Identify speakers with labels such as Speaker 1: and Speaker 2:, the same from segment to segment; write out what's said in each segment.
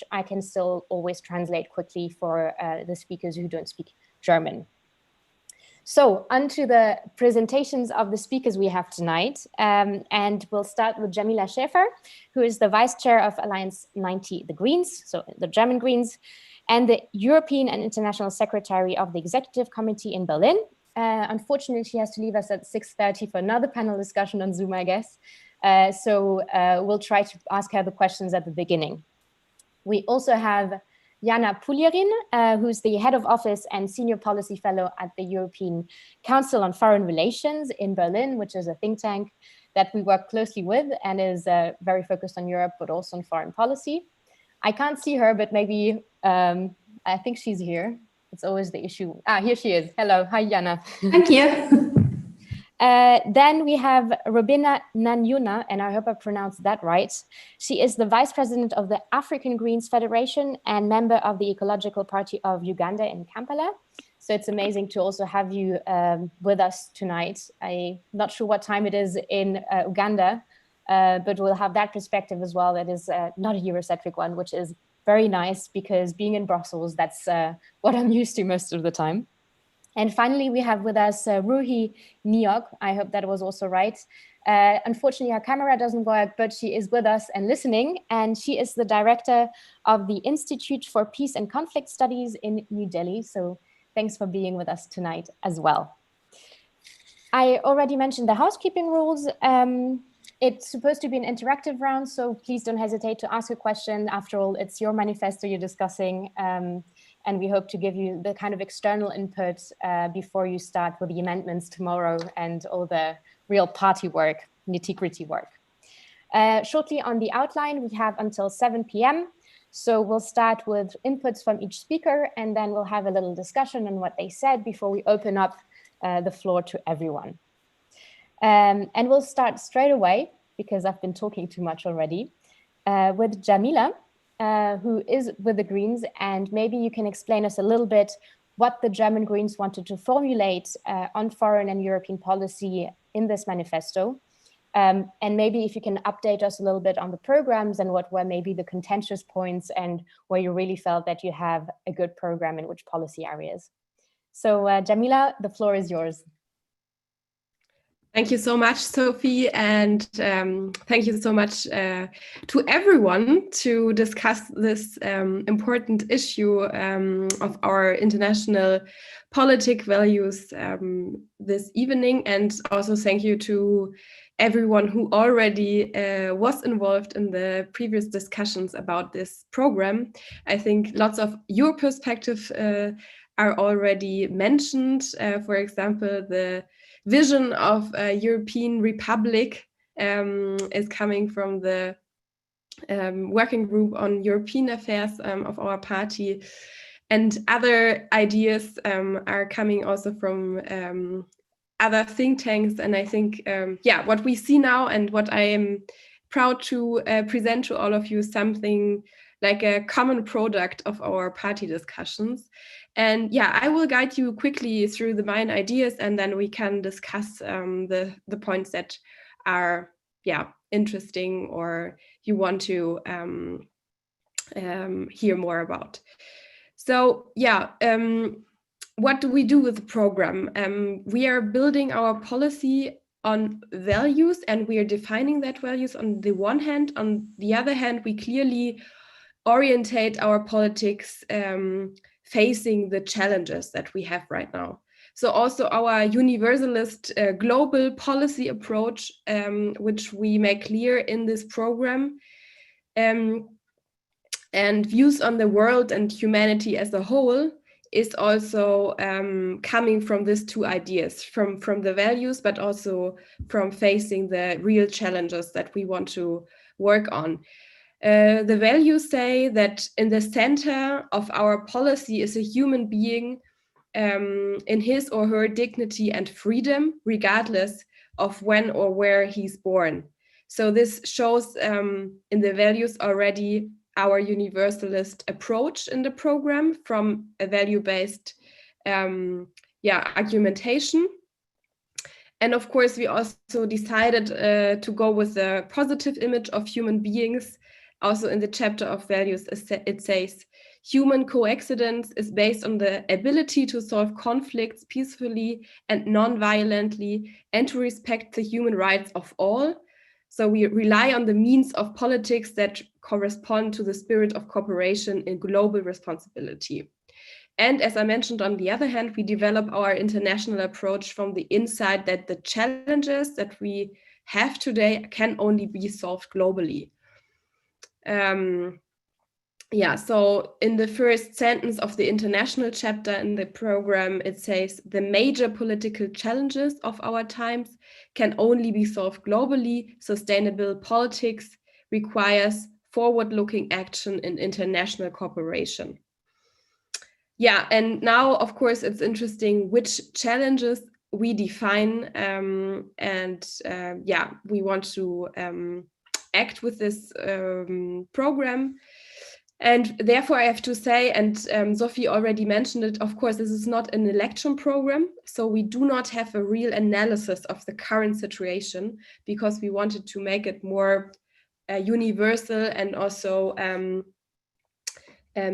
Speaker 1: English, I can still always translate quickly for the speakers who don't speak German. So onto the presentations of the speakers we have tonight. And we'll start with Jamila Schäfer, who is the Vice Chair of Alliance 90, the Greens, so the German Greens, and the European and International Secretary of the Executive Committee in Berlin. Unfortunately, she has to leave us at 6:30 for another panel discussion on Zoom, I guess. So we'll try to ask her the questions at the beginning. We also have Jana, Puglierin, who's the Head of Office and Senior Policy Fellow at the European Council on Foreign Relations in Berlin, which is a think tank that we work closely with and is very focused on Europe, but also on foreign policy. I can't see her, but maybe, I think she's here. It's always the issue. Here she is. Hello. Hi, Jana.
Speaker 2: Thank you.
Speaker 1: Then we have Robinah Nanyunja, and I hope I pronounced that right. She is the Vice President of the African Greens Federation and member of the Ecological Party of Uganda in Kampala. So it's amazing to also have you with us tonight. I'm not sure what time it is in Uganda, but we'll have that perspective as well. That is not a Eurocentric one, which is very nice because being in Brussels, that's what I'm used to most of the time. And finally, we have with us Ruhee Neog. I hope that was also right. Unfortunately, her camera doesn't work, but she is with us and listening. And she is the director of the Institute for Peace and Conflict Studies in New Delhi. So thanks for being with us tonight as well. I already mentioned the housekeeping rules. It's supposed to be an interactive round, so please don't hesitate to ask a question. After all, it's your manifesto you're discussing. And we hope to give you the kind of external input before you start with the amendments tomorrow and all the real party work, nitty-gritty work. Shortly on the outline, we have until 7 p.m. So we'll start with inputs from each speaker, and then we'll have a little discussion on what they said before we open up the floor to everyone. And we'll start straight away, because I've been talking too much already, with Jamila, who is with the Greens, and maybe you can explain us a little bit what the German Greens wanted to formulate on foreign and European policy in this manifesto. And maybe if you can update us a little bit on the programs and what were maybe the contentious points and where you really felt that you have a good program in which policy areas. So Jamila, the floor is yours.
Speaker 2: Thank you so much, Sophie, and thank you so much to everyone to discuss this important issue of our international politic values this evening. And also thank you to everyone who already was involved in the previous discussions about this program. I think lots of your perspective are already mentioned. For example, the vision of a European Republic is coming from the working group on European affairs of our party, and other ideas are coming also from other think tanks. And I think, yeah, what we see now and what I am proud to present to all of you is something like a common product of our party discussions. And yeah, I will guide you quickly through the main ideas, and then we can discuss the points that are, yeah, interesting or you want to hear more about. So yeah, what do we do with the program? We are building our policy on values, and we are defining that values on the one hand. On the other hand, we clearly orientate our politics facing the challenges that we have right now. So also our universalist global policy approach, which we make clear in this program, and views on the world and humanity as a whole, is also coming from these two ideas, from the values, but also from facing the real challenges that we want to work on. The values say that in the center of our policy is a human being in his or her dignity and freedom, regardless of when or where he's born. So this shows in the values already our universalist approach in the program from a value-based argumentation. And of course, we also decided to go with a positive image of human beings also in the chapter of values, it says, human coexistence is based on the ability to solve conflicts peacefully and non-violently and to respect the human rights of all. So we rely on the means of politics that correspond to the spirit of cooperation and global responsibility. And as I mentioned, on the other hand, we develop our international approach from the insight that the challenges that we have today can only be solved globally. So in the first sentence of the international chapter in the program, it says, the major political challenges of our times can only be solved globally. Sustainable politics requires forward-looking action in international cooperation. Yeah, and now, of course, it's interesting which challenges we define, we want to act with this program. And therefore, I have to say, and Sophie already mentioned it, of course, this is not an election program. So we do not have a real analysis of the current situation because we wanted to make it more universal and also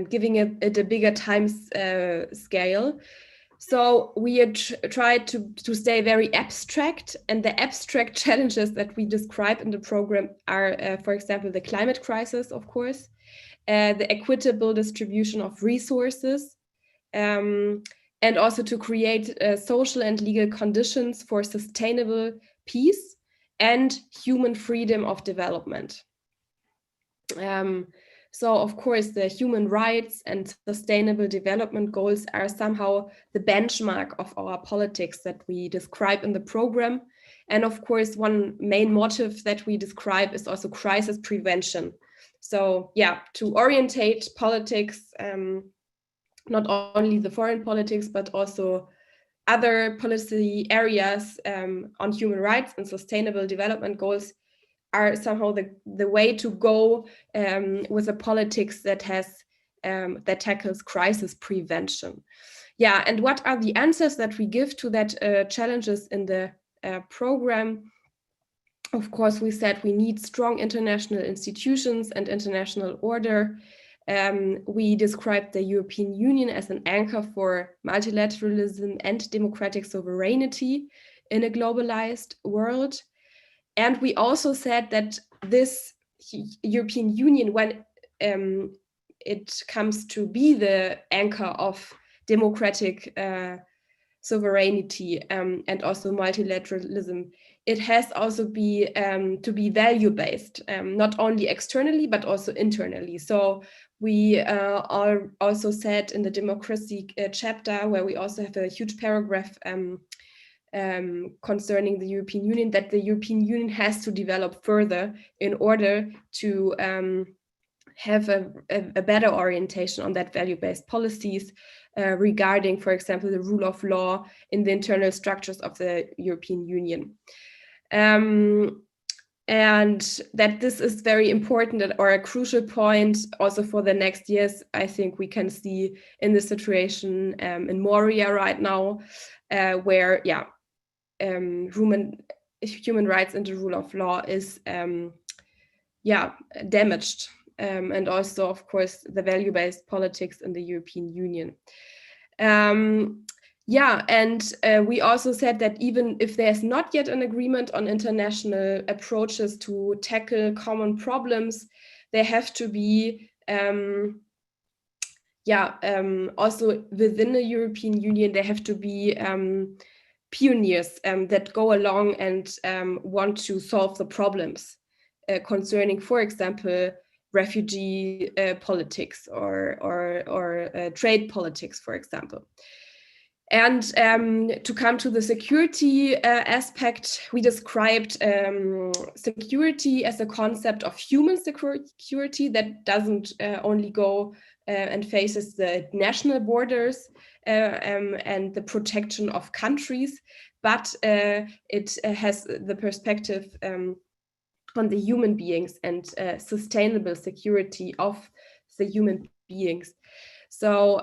Speaker 2: giving it a bigger time scale. So we tried to stay very abstract, and the abstract challenges that we describe in the program are, for example, the climate crisis, of course, the equitable distribution of resources, and also to create social and legal conditions for sustainable peace and human freedom of development. So, of course, the human rights and sustainable development goals are somehow the benchmark of our politics that we describe in the program. And of course, one main motive that we describe is also crisis prevention. So, yeah, to orientate politics, not only the foreign politics, but also other policy areas on human rights and sustainable development goals are somehow the way to go with a politics that tackles crisis prevention. Yeah, and what are the answers that we give to that challenges in the program? Of course, we said we need strong international institutions and international order. We described the European Union as an anchor for multilateralism and democratic sovereignty in a globalized world. And we also said that this European Union, when it comes to be the anchor of democratic sovereignty and also multilateralism, it has also to be value-based, not only externally, but also internally. So we also said in the democracy chapter, where we also have a huge paragraph concerning the European Union, that the European Union has to develop further in order to have a better orientation on that value-based policies regarding, for example, the rule of law in the internal structures of the European Union. And that this is very important or a crucial point also for the next years. I think we can see in the situation in Moria right now, where human rights and the rule of law is damaged, and also, of course, the value-based politics in the European Union. We also said that even if there's not yet an agreement on international approaches to tackle common problems, there have to be also within the European Union, there have to be pioneers that go along and want to solve the problems concerning, for example, refugee politics or trade politics, for example. And to come to the security aspect, we described security as a concept of human security that doesn't only go and faces the national borders and the protection of countries, but it has the perspective on the human beings and sustainable security of the human beings. So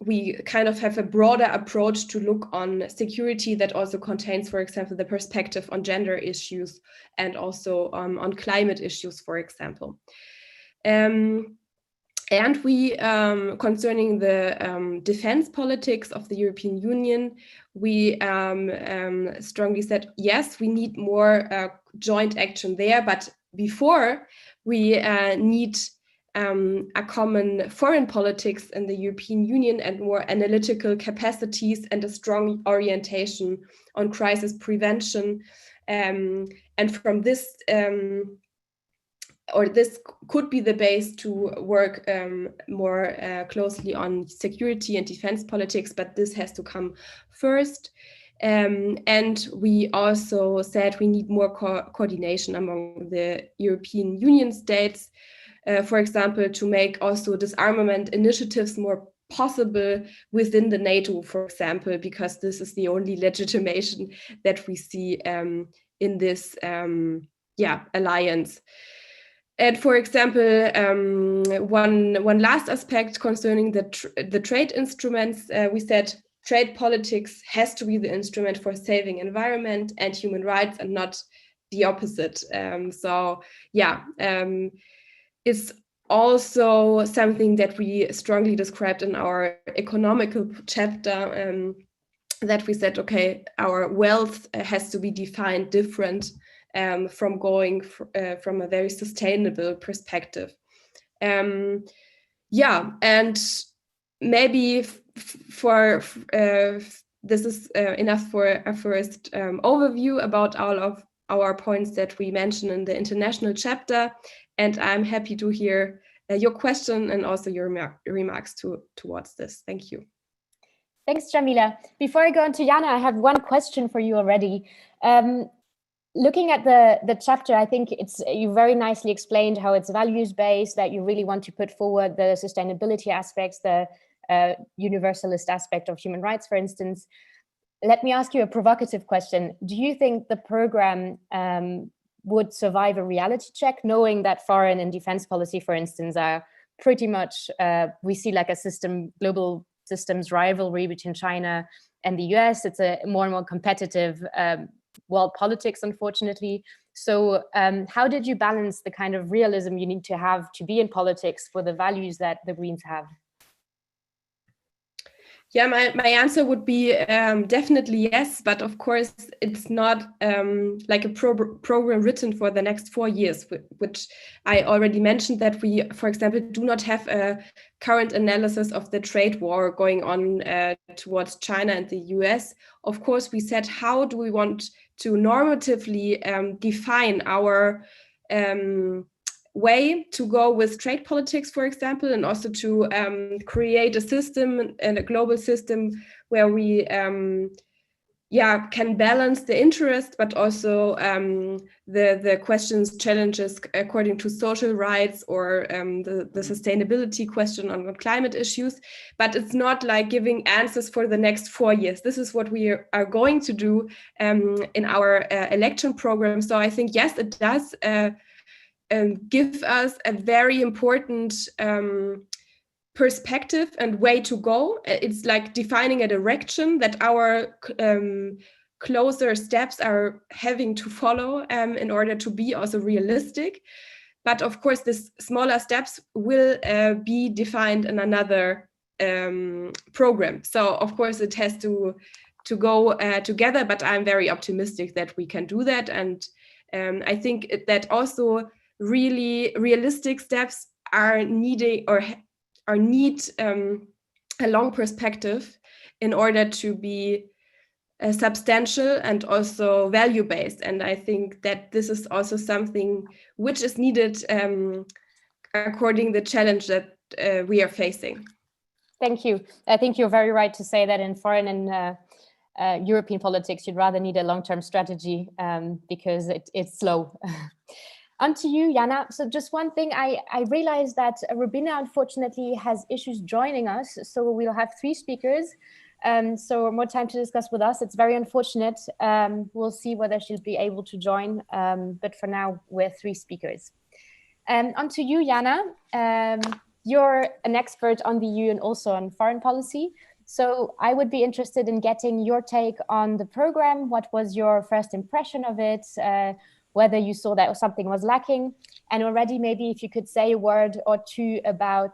Speaker 2: we kind of have a broader approach to look on security that also contains, for example, the perspective on gender issues and also on climate issues, for example. And we, concerning the defense politics of the European Union, we strongly said, yes, we need more joint action there, but before we need a common foreign politics in the European Union and more analytical capacities and a strong orientation on crisis prevention. And from this, or this could be the base to work more closely on security and defense politics, but this has to come first. And we also said we need more coordination among the European Union states, for example, to make also disarmament initiatives more possible within the NATO, for example, because this is the only legitimation that we see in this alliance. And for example, one last aspect concerning the trade instruments, we said trade politics has to be the instrument for saving environment and human rights and not the opposite. It's also something that we strongly described in our economical chapter, that we said, okay, our wealth has to be defined different from going from a very sustainable perspective. And maybe for this is enough for a first overview about all of our points that we mentioned in the international chapter. And I'm happy to hear your question and also your remarks towards this. Thank you.
Speaker 1: Thanks, Jamila. Before I go on to Jana, I have one question for you already. Looking at the chapter, I think you very nicely explained how it's values-based, that you really want to put forward the sustainability aspects, the universalist aspect of human rights, for instance. Let me ask you a provocative question. Do you think the program would survive a reality check, knowing that foreign and defense policy, for instance, are pretty much, we see like a global systems rivalry between China and the US. It's a more and more competitive world politics, unfortunately. So how did you balance the kind of realism you need to have to be in politics for the values that the Greens have?
Speaker 2: Yeah, my answer would be definitely yes, but of course it's not like a program written for the next 4 years, which I already mentioned that we, for example, do not have a current analysis of the trade war going on towards China and the US. Of course, we said, how do we want to normatively define our way to go with trade politics, for example, and also to create a system and a global system where we can balance the interest, but also the questions, challenges according to social rights or the sustainability question on climate issues. But it's not like giving answers for the next 4 years. This is what we are going to do in our election program. So I think, yes, it does give us a very important perspective and way to go. It's like defining a direction that our closer steps are having to follow in order to be also realistic. But of course, these smaller steps will be defined in another program. So of course, it has to go together, but I'm very optimistic that we can do that. And I think that also really realistic steps are needed or need a long perspective in order to be substantial and also value-based. And I think that this is also something which is needed according to the challenge that we are facing.
Speaker 1: Thank you. I think you're very right to say that in foreign and European politics, you'd rather need a long-term strategy because it's slow. On to you, Jana. So just one thing, I realized that Robinah unfortunately has issues joining us, so we'll have 3 speakers. So more time to discuss with us. It's very unfortunate. We'll see whether she'll be able to join, but for now we're 3 speakers. On to you, Jana. you're an expert on the EU and also on foreign policy. So I would be interested in getting your take on the program. What was your first impression of it? Whether you saw that something was lacking, and already maybe if you could say a word or two about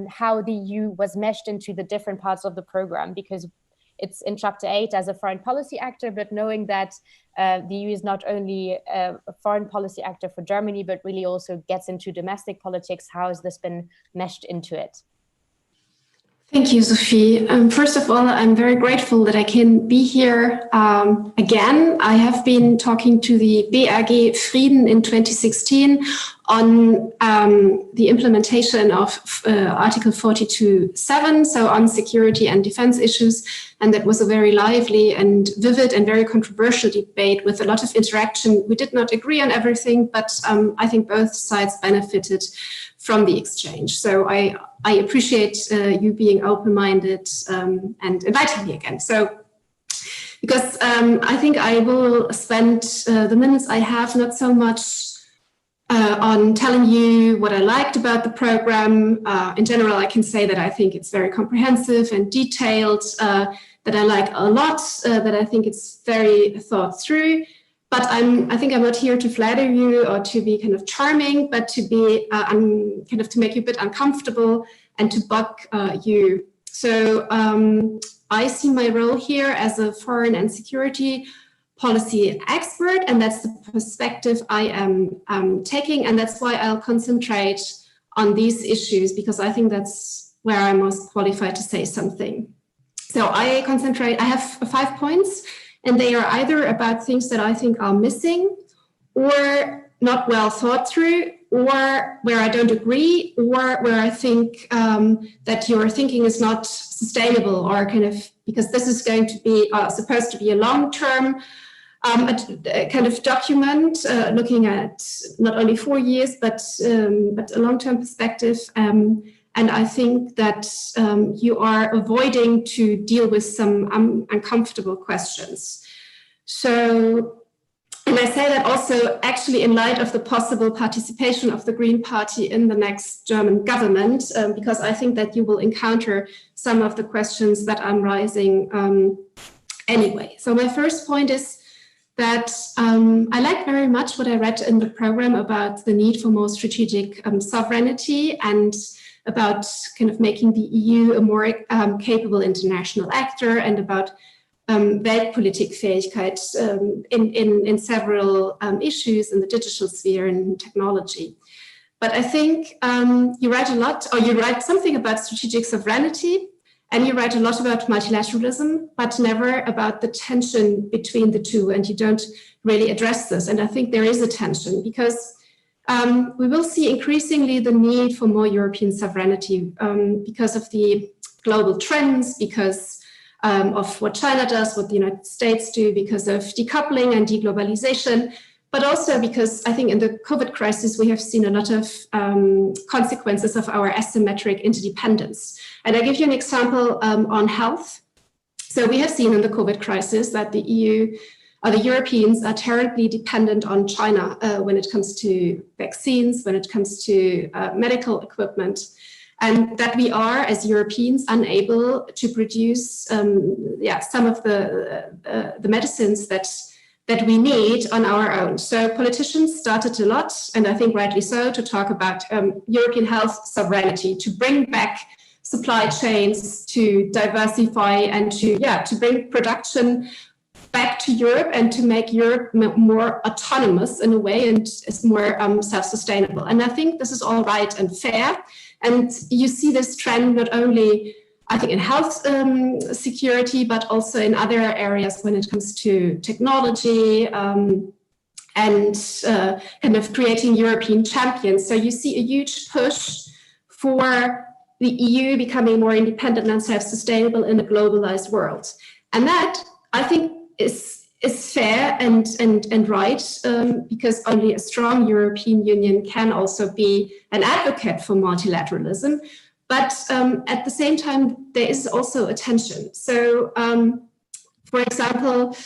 Speaker 1: how the EU was meshed into the different parts of the program, because it's in Chapter 8 as a foreign policy actor, but knowing that the EU is not only a foreign policy actor for Germany, but really also gets into domestic politics, how has this been meshed into it?
Speaker 3: Thank you, Sophie. First of all, I'm very grateful that I can be here again. I have been talking to the BRG Frieden in 2016 on the implementation of Article 42.7, so on security and defense issues. And that was a very lively and vivid and very controversial debate with a lot of interaction. We did not agree on everything, but I think both sides benefited from the exchange. So I appreciate you being open-minded and inviting me again. So, because I think I will spend the minutes I have not so much on telling you what I liked about the program. In general, I can say that I think it's very comprehensive and detailed, that I like a lot, that I think it's very thought through. But I think I'm not here to flatter you or to be kind of charming, but to be kind of to make you a bit uncomfortable and to bug you. So I see my role here as a foreign and security policy expert, and that's the perspective I am taking, and that's why I'll concentrate on these issues, because I think that's where I'm most qualified to say something. So I have 5 points, and they are either about things that I think are missing or not well thought through, or where I don't agree, or where I think that your thinking is not sustainable, or kind of, because this is going to be supposed to be a long-term a kind of document looking at not only 4 years, but a long-term perspective. And I think that you are avoiding to deal with some uncomfortable questions. So, and I say that also actually in light of the possible participation of the Green Party in the next German government, because I think that you will encounter some of the questions that I'm raising anyway. So my first point is that I like very much what I read in the program about the need for more strategic sovereignty and about kind of making the EU a more capable international actor, and about Weltpolitikfähigkeit in several issues in the digital sphere and technology. But I think you write a lot, or you write something about strategic sovereignty, and you write a lot about multilateralism, but never about the tension between the two, and you don't really address this. And I think there is a tension, because we will see increasingly the need for more European sovereignty because of the global trends, because of what China does, what the United States do, because of decoupling and deglobalization, but also because I think in the COVID crisis, we have seen a lot of consequences of our asymmetric interdependence. And I give you an example on health. So we have seen in the COVID crisis that the EU, the Europeans are terribly dependent on China when it comes to vaccines, when it comes to medical equipment, and that we are, as Europeans, unable to produce some of the medicines that we need on our own. So politicians started a lot, and I think rightly so, to talk about European health sovereignty, to bring back supply chains, to diversify, and to bring production back to Europe and to make Europe more autonomous in a way and is more self-sustainable. And I think this is all right and fair. And you see this trend not only, I think, in health security, but also in other areas when it comes to technology and kind of creating European champions. So you see a huge push for the EU becoming more independent and self-sustainable in a globalized world. And that, I think, is fair and right, because only a strong European Union can also be an advocate for multilateralism. But at the same time, there is also a tension. So, for example,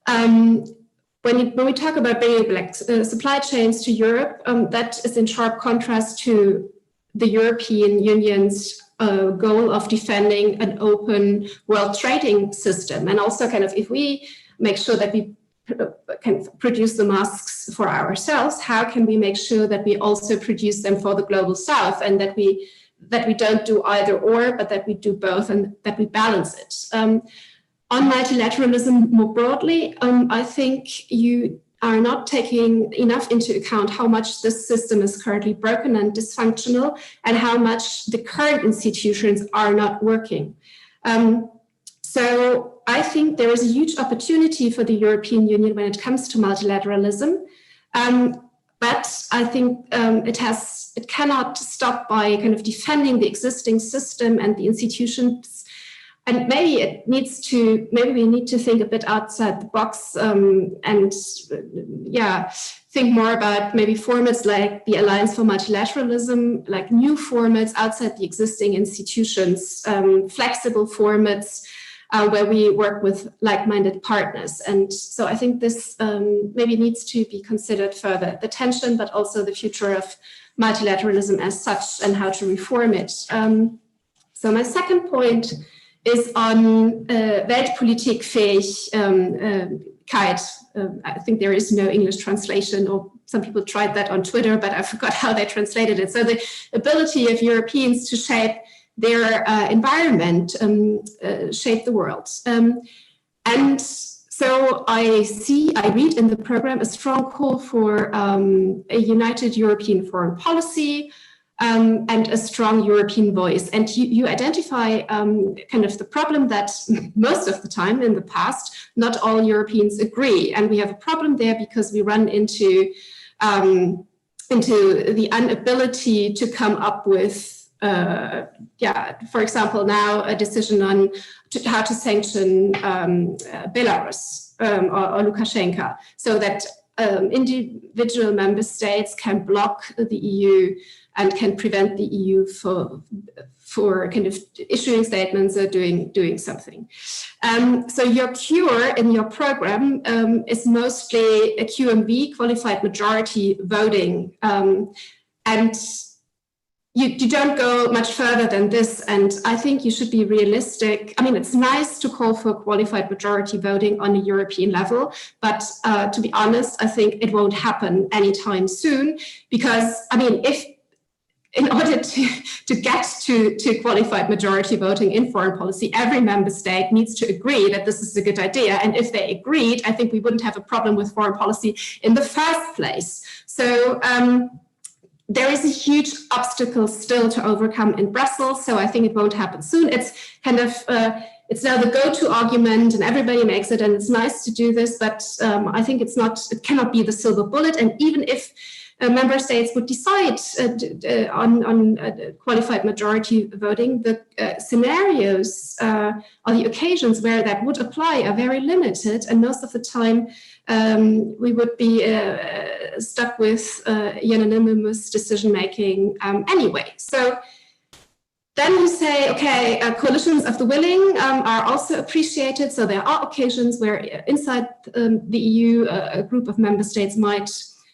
Speaker 3: when we talk about bringing back supply chains to Europe, that is in sharp contrast to the European Union's goal of defending an open world trading system. And also kind of if we make sure that we can produce the masks for ourselves, how can we make sure that we also produce them for the global south, and that we don't do either or, but that we do both and that we balance it. On multilateralism more broadly, I think you are not taking enough into account how much this system is currently broken and dysfunctional, and how much the current institutions are not working. So I think there is a huge opportunity for the European Union when it comes to multilateralism. But I think it cannot stop by kind of defending the existing system and the institutions. And maybe we need to think a bit outside the box, and think more about maybe formats like the Alliance for Multilateralism, like new formats outside the existing institutions, flexible formats where we work with like-minded partners. And so I think this maybe needs to be considered further, the tension, but also the future of multilateralism as such and how to reform it. So my second point is on Weltpolitikfähigkeit. I think there is no English translation, or some people tried that on Twitter, but I forgot how they translated it. So the ability of Europeans to shape their environment, shape the world. And so I read in the program a strong call for a united European foreign policy, and a strong European voice. And you identify kind of the problem that most of the time in the past, not all Europeans agree. And we have a problem there because we run into the inability to come up with, for example, now a decision on how to sanction Belarus or Lukashenko, so that individual member states can block the EU and can prevent the EU for kind of issuing statements or doing something. So your cure in your program is mostly a QMV, qualified majority voting, and you don't go much further than this, and I think you should be realistic. I mean, it's nice to call for qualified majority voting on a European level, but to be honest, I think it won't happen anytime soon, because, I mean, in order to get to qualified majority voting in foreign policy, every member state needs to agree that this is a good idea. And if they agreed, I think we wouldn't have a problem with foreign policy in the first place. So there is a huge obstacle still to overcome in Brussels. So I think it won't happen soon. It's kind of, it's now the go-to argument and everybody makes it, and it's nice to do this, but I think it cannot be the silver bullet. And even if member states would decide on qualified majority voting, the scenarios or the occasions where that would apply are very limited, and most of the time we would be stuck with unanimous decision-making anyway. So then you say, okay, coalitions of the willing are also appreciated. So there are occasions where inside the EU, a group of member states might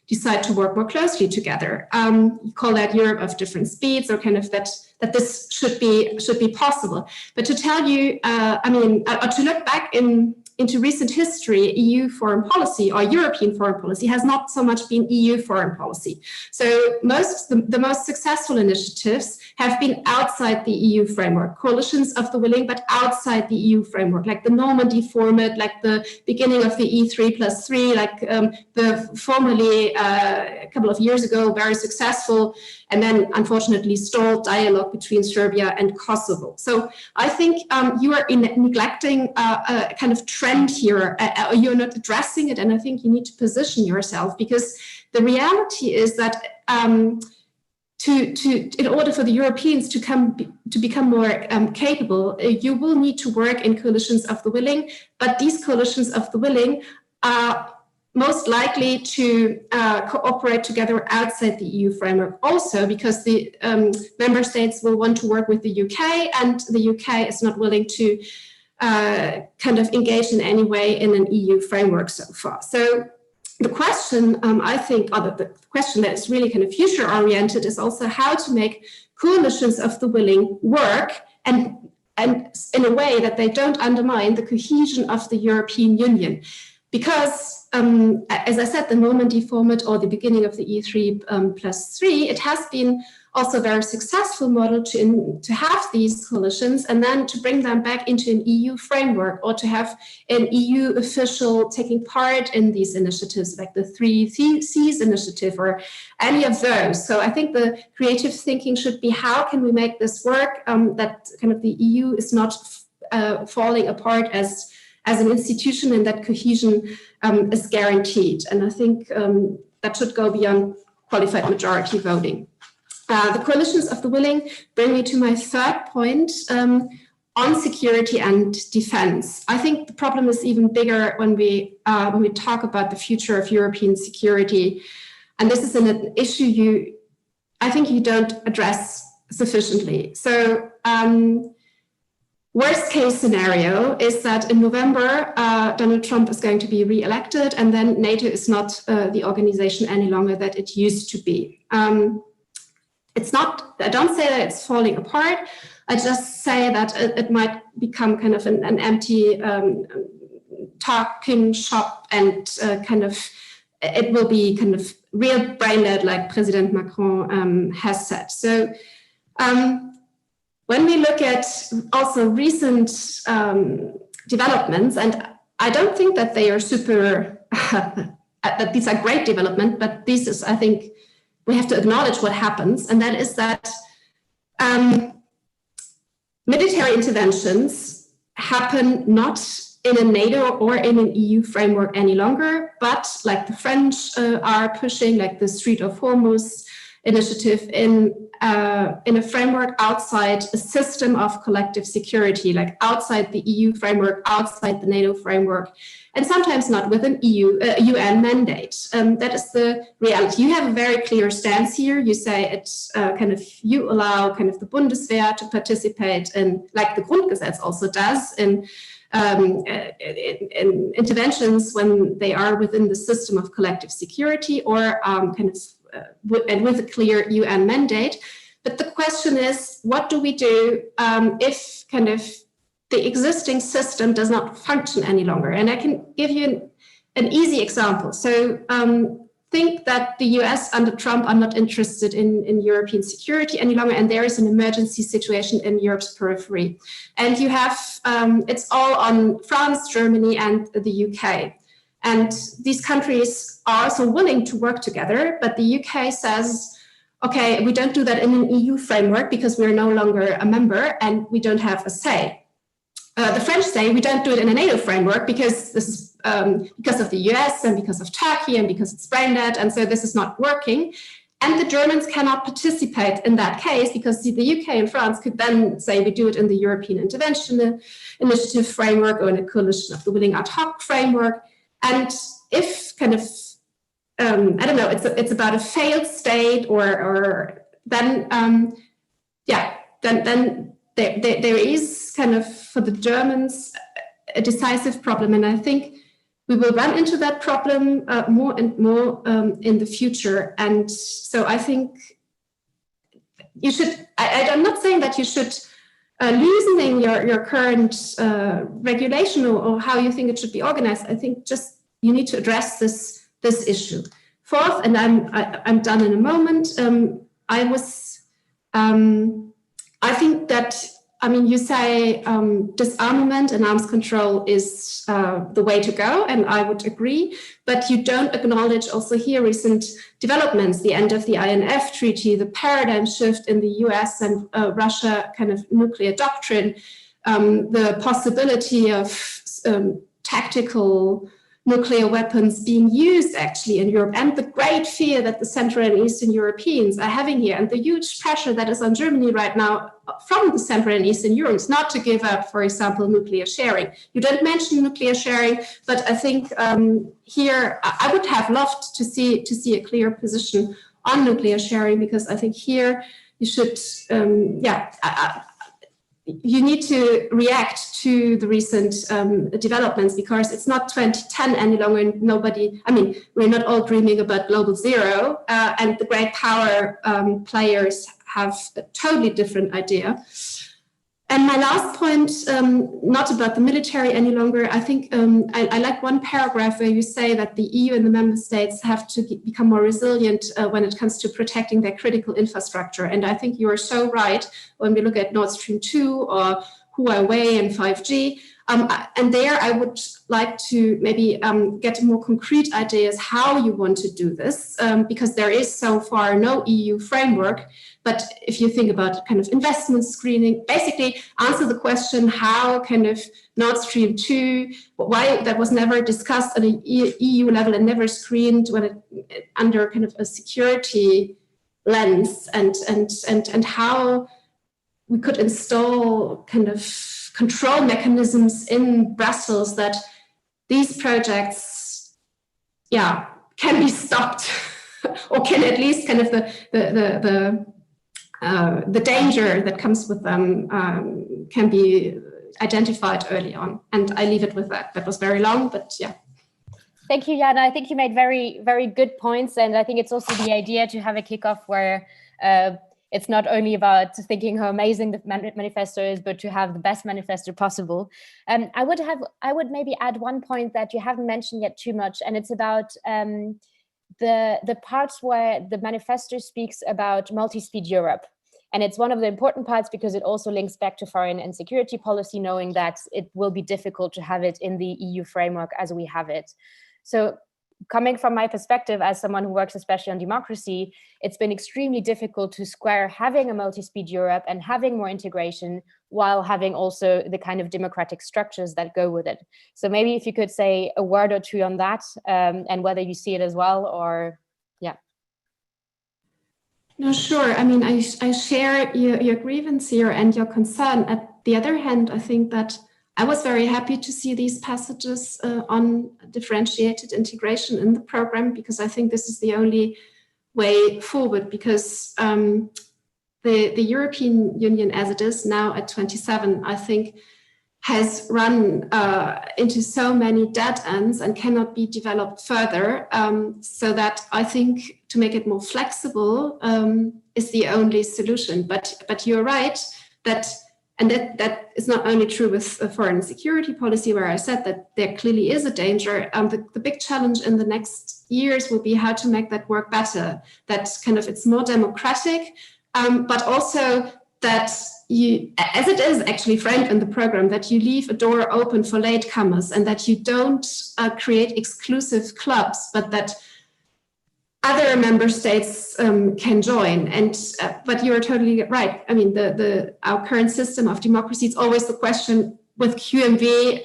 Speaker 3: decide to work more closely together. You call that Europe of different speeds, or kind of that this should be possible. But to tell you, or to look back into recent history, EU foreign policy or European foreign policy has not so much been EU foreign policy. So the most successful initiatives have been outside the EU framework, coalitions of the willing, but outside the EU framework, like the Normandy format, like the beginning of the E3+3, like the formerly a couple of years ago, very successful, and then unfortunately stalled dialogue between Serbia and Kosovo. So I think you are neglecting a kind of trend here, or you're not addressing it, and I think you need to position yourself, because the reality is that in order for the Europeans to become more capable, you will need to work in coalitions of the willing, but these coalitions of the willing are most likely to cooperate together outside the EU framework also, because the member states will want to work with the UK, and the UK is not willing to kind of engage in any way in an EU framework so far. So the question, I think, or the question that is really kind of future-oriented is also how to make coalitions of the willing work and in a way that they don't undermine the cohesion of the European Union. Because, as I said, the Normandy format or the beginning of the E3+3, it has been also a very successful model to have these coalitions and then to bring them back into an EU framework or to have an EU official taking part in these initiatives like the 3 Cs initiative or any of those. So I think the creative thinking should be how can we make this work, that kind of the EU is not falling apart as an institution and that cohesion is guaranteed. And I think that should go beyond qualified majority voting. The coalitions of the willing bring me to my third point on security and defense. I think the problem is even bigger when we talk about the future of European security. And this is an issue I think you don't address sufficiently. So worst case scenario is that in November, Donald Trump is going to be re-elected and then NATO is not the organization any longer that it used to be. It's not, I don't say that it's falling apart. I just say that it might become kind of an empty talking shop and kind of, it will be kind of real brain dead like President Macron has said. So when we look at also recent developments, and I don't think that they are super, that these are great developments, but this is, I think, we have to acknowledge what happens, and that is that military interventions happen not in a NATO or in an EU framework any longer, but like the French are pushing, like the Strait of Hormuz initiative in a framework outside a system of collective security, like outside the EU framework, outside the NATO framework, and sometimes not with an UN mandate. That is the reality. You have a very clear stance here. You say it's kind of, you allow kind of the Bundeswehr to participate in, like the Grundgesetz also does, in interventions when they are within the system of collective security or kind of with a clear UN mandate. But the question is, what do we do if kind of the existing system does not function any longer? And I can give you an easy example. So think that the US under Trump are not interested in European security any longer, and there is an emergency situation in Europe's periphery. And you have, it's all on France, Germany, and the UK. And these countries are also willing to work together, but the UK says, okay, we don't do that in an EU framework because we're no longer a member and we don't have a say. The French say we don't do it in a NATO framework because this is because of the US and because of Turkey and because it's brain dead, and so this is not working. And the Germans cannot participate in that case because the UK and France could then say we do it in the European Intervention Initiative framework or in a coalition of the willing ad hoc framework. And if kind of, I don't know, it's about a failed state or then, then there is kind of, for the Germans, a decisive problem. And I think we will run into that problem more and more in the future. And so I think you should, I'm not saying that you should loosening your current regulation or how you think it should be organized. I think just you need to address this issue. Fourth, and I'm done in a moment. I think that, I mean, you say disarmament and arms control is the way to go, and I would agree, but you don't acknowledge also here recent developments, the end of the INF treaty, the paradigm shift in the US and Russia kind of nuclear doctrine, the possibility of tactical nuclear weapons being used actually in Europe, and the great fear that the Central and Eastern Europeans are having here, and the huge pressure that is on Germany right now from the Central and Eastern Europeans not to give up, for example, nuclear sharing. You don't mention nuclear sharing, but I think here I would have loved to see a clear position on nuclear sharing, because I think here you should, you need to react to the recent developments, because it's not 2010 any longer. Nobody, I mean, we're not all dreaming about global zero, and the great power players have a totally different idea. And my last point, not about the military any longer, I think I like one paragraph where you say that the EU and the member states have to become more resilient when it comes to protecting their critical infrastructure. And I think you are so right when we look at Nord Stream 2 or Huawei and 5G. And there I would like to maybe get more concrete ideas how you want to do this, because there is so far no EU framework. But if you think about kind of investment screening, basically answer the question how kind of Nord Stream 2, why that was never discussed at an EU level and never screened when it, under kind of a security lens, and how we could install kind of control mechanisms in Brussels that these projects, can be stopped, or can at least kind of the danger that comes with them can be identified early on. And I leave it with that. That was very long, but yeah.
Speaker 1: Thank you, Jana. I think you made very, very good points. And I think it's also the idea to have a kickoff where it's not only about thinking how amazing the manifesto is, but to have the best manifesto possible. I would maybe add one point that you haven't mentioned yet too much, and it's about the parts where the manifesto speaks about multi-speed Europe. And it's one of the important parts because it also links back to foreign and security policy, knowing that it will be difficult to have it in the EU framework as we have it. So coming from my perspective as someone who works especially on democracy, it's been extremely difficult to square having a multi-speed Europe and having more integration while having also the kind of democratic structures that go with it. So maybe if you could say a word or two on that, and whether you see it as well, or yeah.
Speaker 3: No, sure. I mean, I share your grievance here and your concern. At the other hand, I think that I was very happy to see these passages on differentiated integration in the program, because I think this is the only way forward, because the European Union as it is now at 27, I think, has run into so many dead ends and cannot be developed further. So that I think to make it more flexible is the only solution. But you're right that. And that is not only true with foreign security policy, where I said that there clearly is a danger. The big challenge in the next years will be how to make that work better, that kind of it's more democratic, but also that you, as it is actually framed in the program, that you leave a door open for latecomers and that you don't create exclusive clubs, but that other member states can join. And but you're totally right. I mean, our current system of democracy, it's always the question with QMV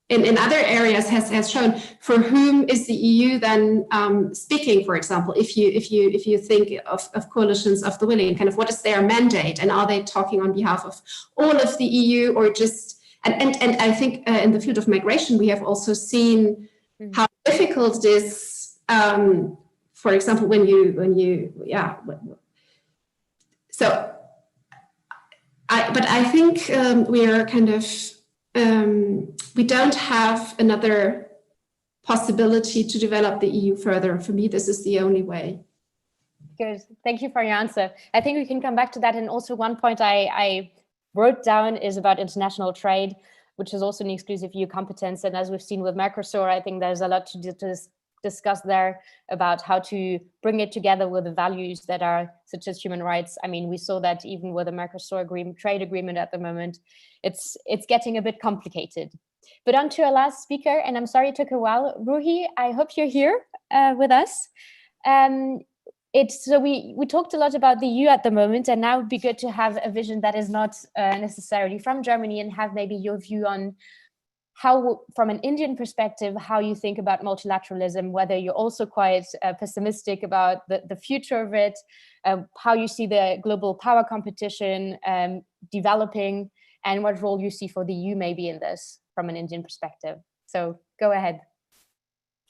Speaker 3: in other areas has shown for whom is the EU then speaking, for example, if you think of coalitions of the willing, kind of what is their mandate, and are they talking on behalf of all of the EU or just and I think in the field of migration we have also seen how difficult it is. For example, when you so I think we are kind of we don't have another possibility to develop the EU further. For me, this is the only way.
Speaker 1: Good. Thank you for your answer. I think we can come back to that. And also one point I wrote down is about international trade, which is also an exclusive EU competence. And as we've seen with Mercosur, I think there's a lot to discuss there about how to bring it together with the values that are such as human rights. I mean, we saw that even with the Mercosur trade agreement at the moment, it's getting a bit complicated. But on to our last speaker, and I'm sorry it took a while. Ruhee, I hope you're here with us. So we talked a lot about the EU at the moment, and now it would be good to have a vision that is not necessarily from Germany, and have maybe your view on how, from an Indian perspective, how you think about multilateralism, whether you're also quite pessimistic about the future of it, how you see the global power competition developing, and what role you see for the EU maybe in this from an Indian perspective. So go ahead.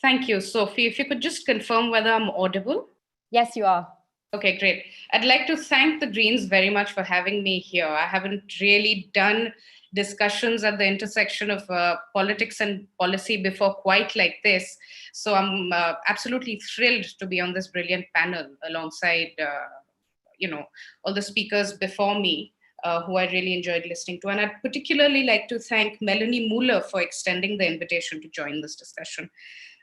Speaker 4: Thank you, Sophie. If you could just confirm whether I'm audible.
Speaker 1: Yes, you are.
Speaker 4: Okay, great. I'd like to thank the Greens very much for having me here. I haven't really done discussions at the intersection of politics and policy before quite like this. So I'm absolutely thrilled to be on this brilliant panel alongside all the speakers before me, who I really enjoyed listening to. And I'd particularly like to thank Melanie Muller for extending the invitation to join this discussion.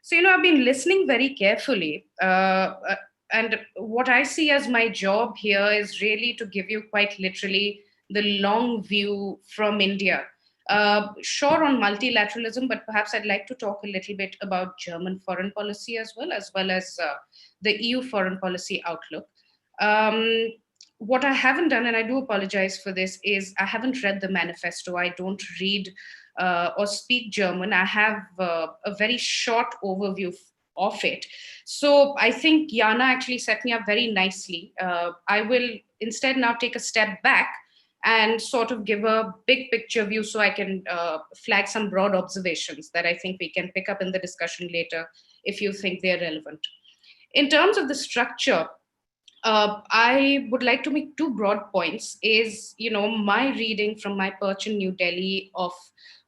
Speaker 4: So, I've been listening very carefully. And what I see as my job here is really to give you quite literally the long view from India. Sure on multilateralism, but perhaps I'd like to talk a little bit about German foreign policy as well as the EU foreign policy outlook. What I haven't done, and I do apologize for this, is I haven't read the manifesto. I don't read or speak German. I have a very short overview of it. So I think Jana actually set me up very nicely. I will instead now take a step back and sort of give a big picture view so I can flag some broad observations that I think we can pick up in the discussion later if you think they're relevant. In terms of the structure, I would like to make two broad points. Is, my reading from my perch in New Delhi of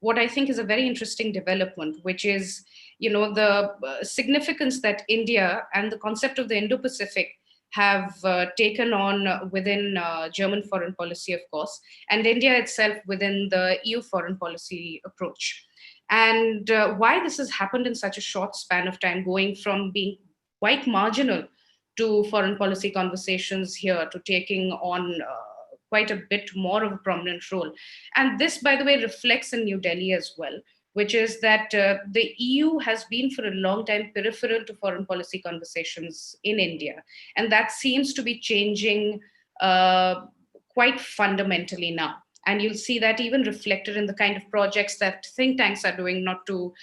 Speaker 4: what I think is a very interesting development, which is, the significance that India and the concept of the Indo-Pacific have taken on within German foreign policy, of course, and India itself within the EU foreign policy approach. And why this has happened in such a short span of time, going from being quite marginal to foreign policy conversations here, to taking on quite a bit more of a prominent role. And this, by the way, reflects in New Delhi as well, which is that the EU has been for a long time peripheral to foreign policy conversations in India. And that seems to be changing quite fundamentally now. And you'll see that even reflected in the kind of projects that think tanks are doing, not to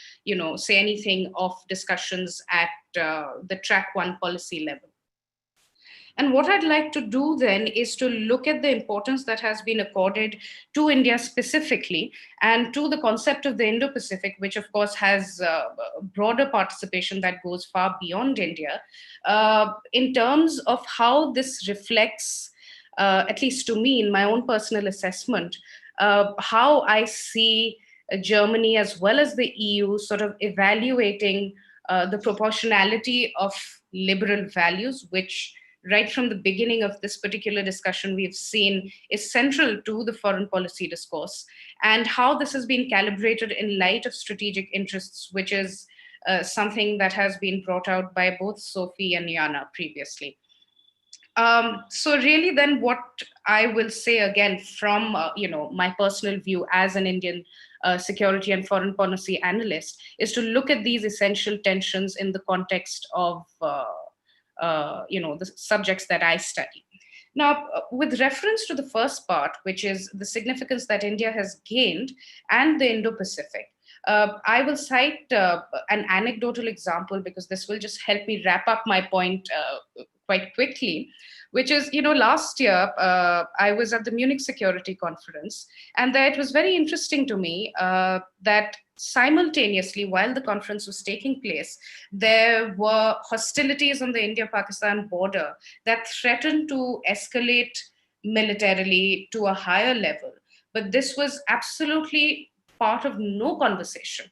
Speaker 4: say anything of discussions at the track one policy level. And what I'd like to do then is to look at the importance that has been accorded to India specifically and to the concept of the Indo-Pacific, which of course has broader participation that goes far beyond India, in terms of how this reflects, at least to me in my own personal assessment, how I see Germany as well as the EU sort of evaluating the proportionality of liberal values, which right from the beginning of this particular discussion we've seen is central to the foreign policy discourse, and how this has been calibrated in light of strategic interests, which is something that has been brought out by both Sophie and Jana previously. So really then what I will say again from my personal view as an Indian security and foreign policy analyst is to look at these essential tensions in the context of the subjects that I study. Now, with reference to the first part, which is the significance that India has gained and the Indo-Pacific, I will cite an anecdotal example because this will just help me wrap up my point quite quickly, which is, last year I was at the Munich Security Conference, and there it was very interesting to me that simultaneously, while the conference was taking place, there were hostilities on the India-Pakistan border that threatened to escalate militarily to a higher level. But this was absolutely part of no conversation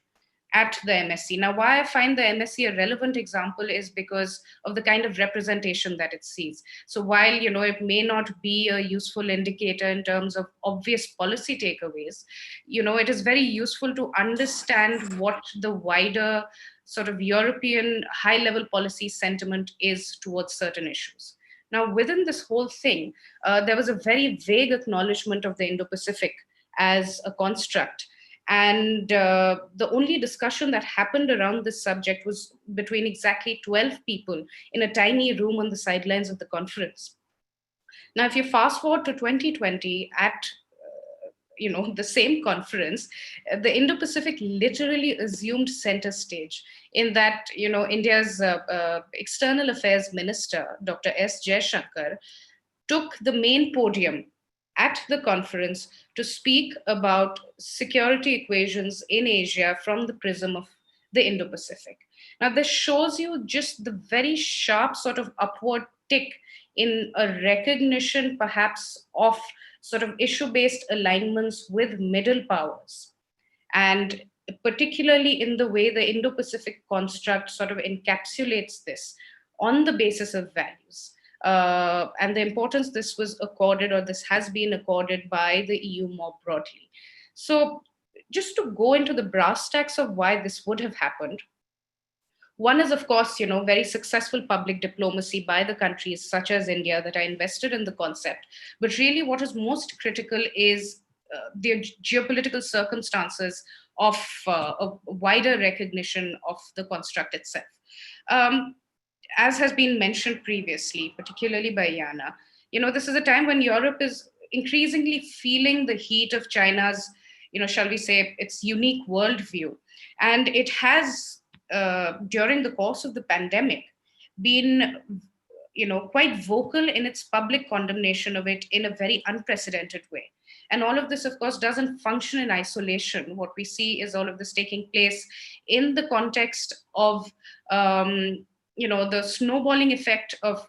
Speaker 4: at the MSC. Now, why I find the MSC a relevant example is because of the kind of representation that it sees. So while, it may not be a useful indicator in terms of obvious policy takeaways, it is very useful to understand what the wider sort of European high-level policy sentiment is towards certain issues. Now, within this whole thing, there was a very vague acknowledgement of the Indo-Pacific as a construct. And the only discussion that happened around this subject was between exactly 12 people in a tiny room on the sidelines of the conference. Now, if you fast forward to 2020 at the same conference, the Indo-Pacific literally assumed center stage in that, India's External Affairs Minister, Dr. S. Jaishankar, took the main podium at the conference to speak about security equations in Asia from the prism of the Indo-Pacific. Now, this shows you just the very sharp sort of upward tick in a recognition, perhaps, of sort of issue-based alignments with middle powers. And particularly in the way the Indo-Pacific construct sort of encapsulates this on the basis of values. and the importance this was accorded, or this has been accorded by the EU more broadly. So just to go into the brass tacks of why this would have happened, one is, of course, very successful public diplomacy by the countries such as India that are invested in the concept. But really what is most critical is the geopolitical circumstances of a wider recognition of the construct itself. As has been mentioned previously, particularly by Jana, this is a time when Europe is increasingly feeling the heat of China's, shall we say, its unique worldview. And it has, during the course of the pandemic, been quite vocal in its public condemnation of it in a very unprecedented way. And all of this, of course, doesn't function in isolation. What we see is all of this taking place in the context of, the snowballing effect of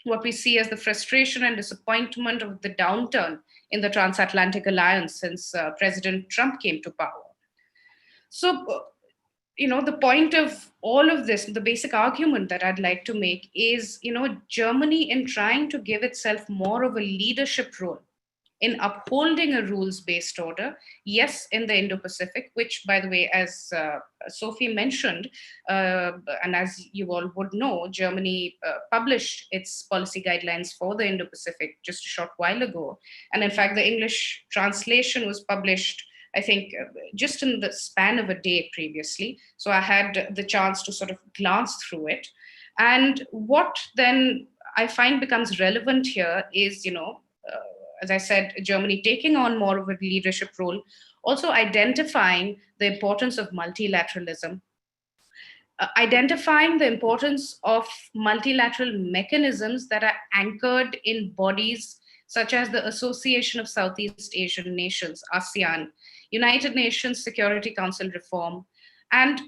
Speaker 4: what we see as the frustration and disappointment of the downturn in the transatlantic alliance since President Trump came to power. So, the point of all of this, the basic argument that I'd like to make is, Germany, in trying to give itself more of a leadership role in upholding a rules-based order, yes, in the Indo-Pacific, which, by the way, as Sophie mentioned, and as you all would know, Germany published its policy guidelines for the Indo-Pacific just a short while ago. And in fact, the English translation was published, I think, just in the span of a day previously. So I had the chance to sort of glance through it. And what then I find becomes relevant here is, as I said, Germany taking on more of a leadership role, also identifying the importance of multilateralism, identifying the importance of multilateral mechanisms that are anchored in bodies such as the Association of Southeast Asian Nations, ASEAN, United Nations Security Council reform, and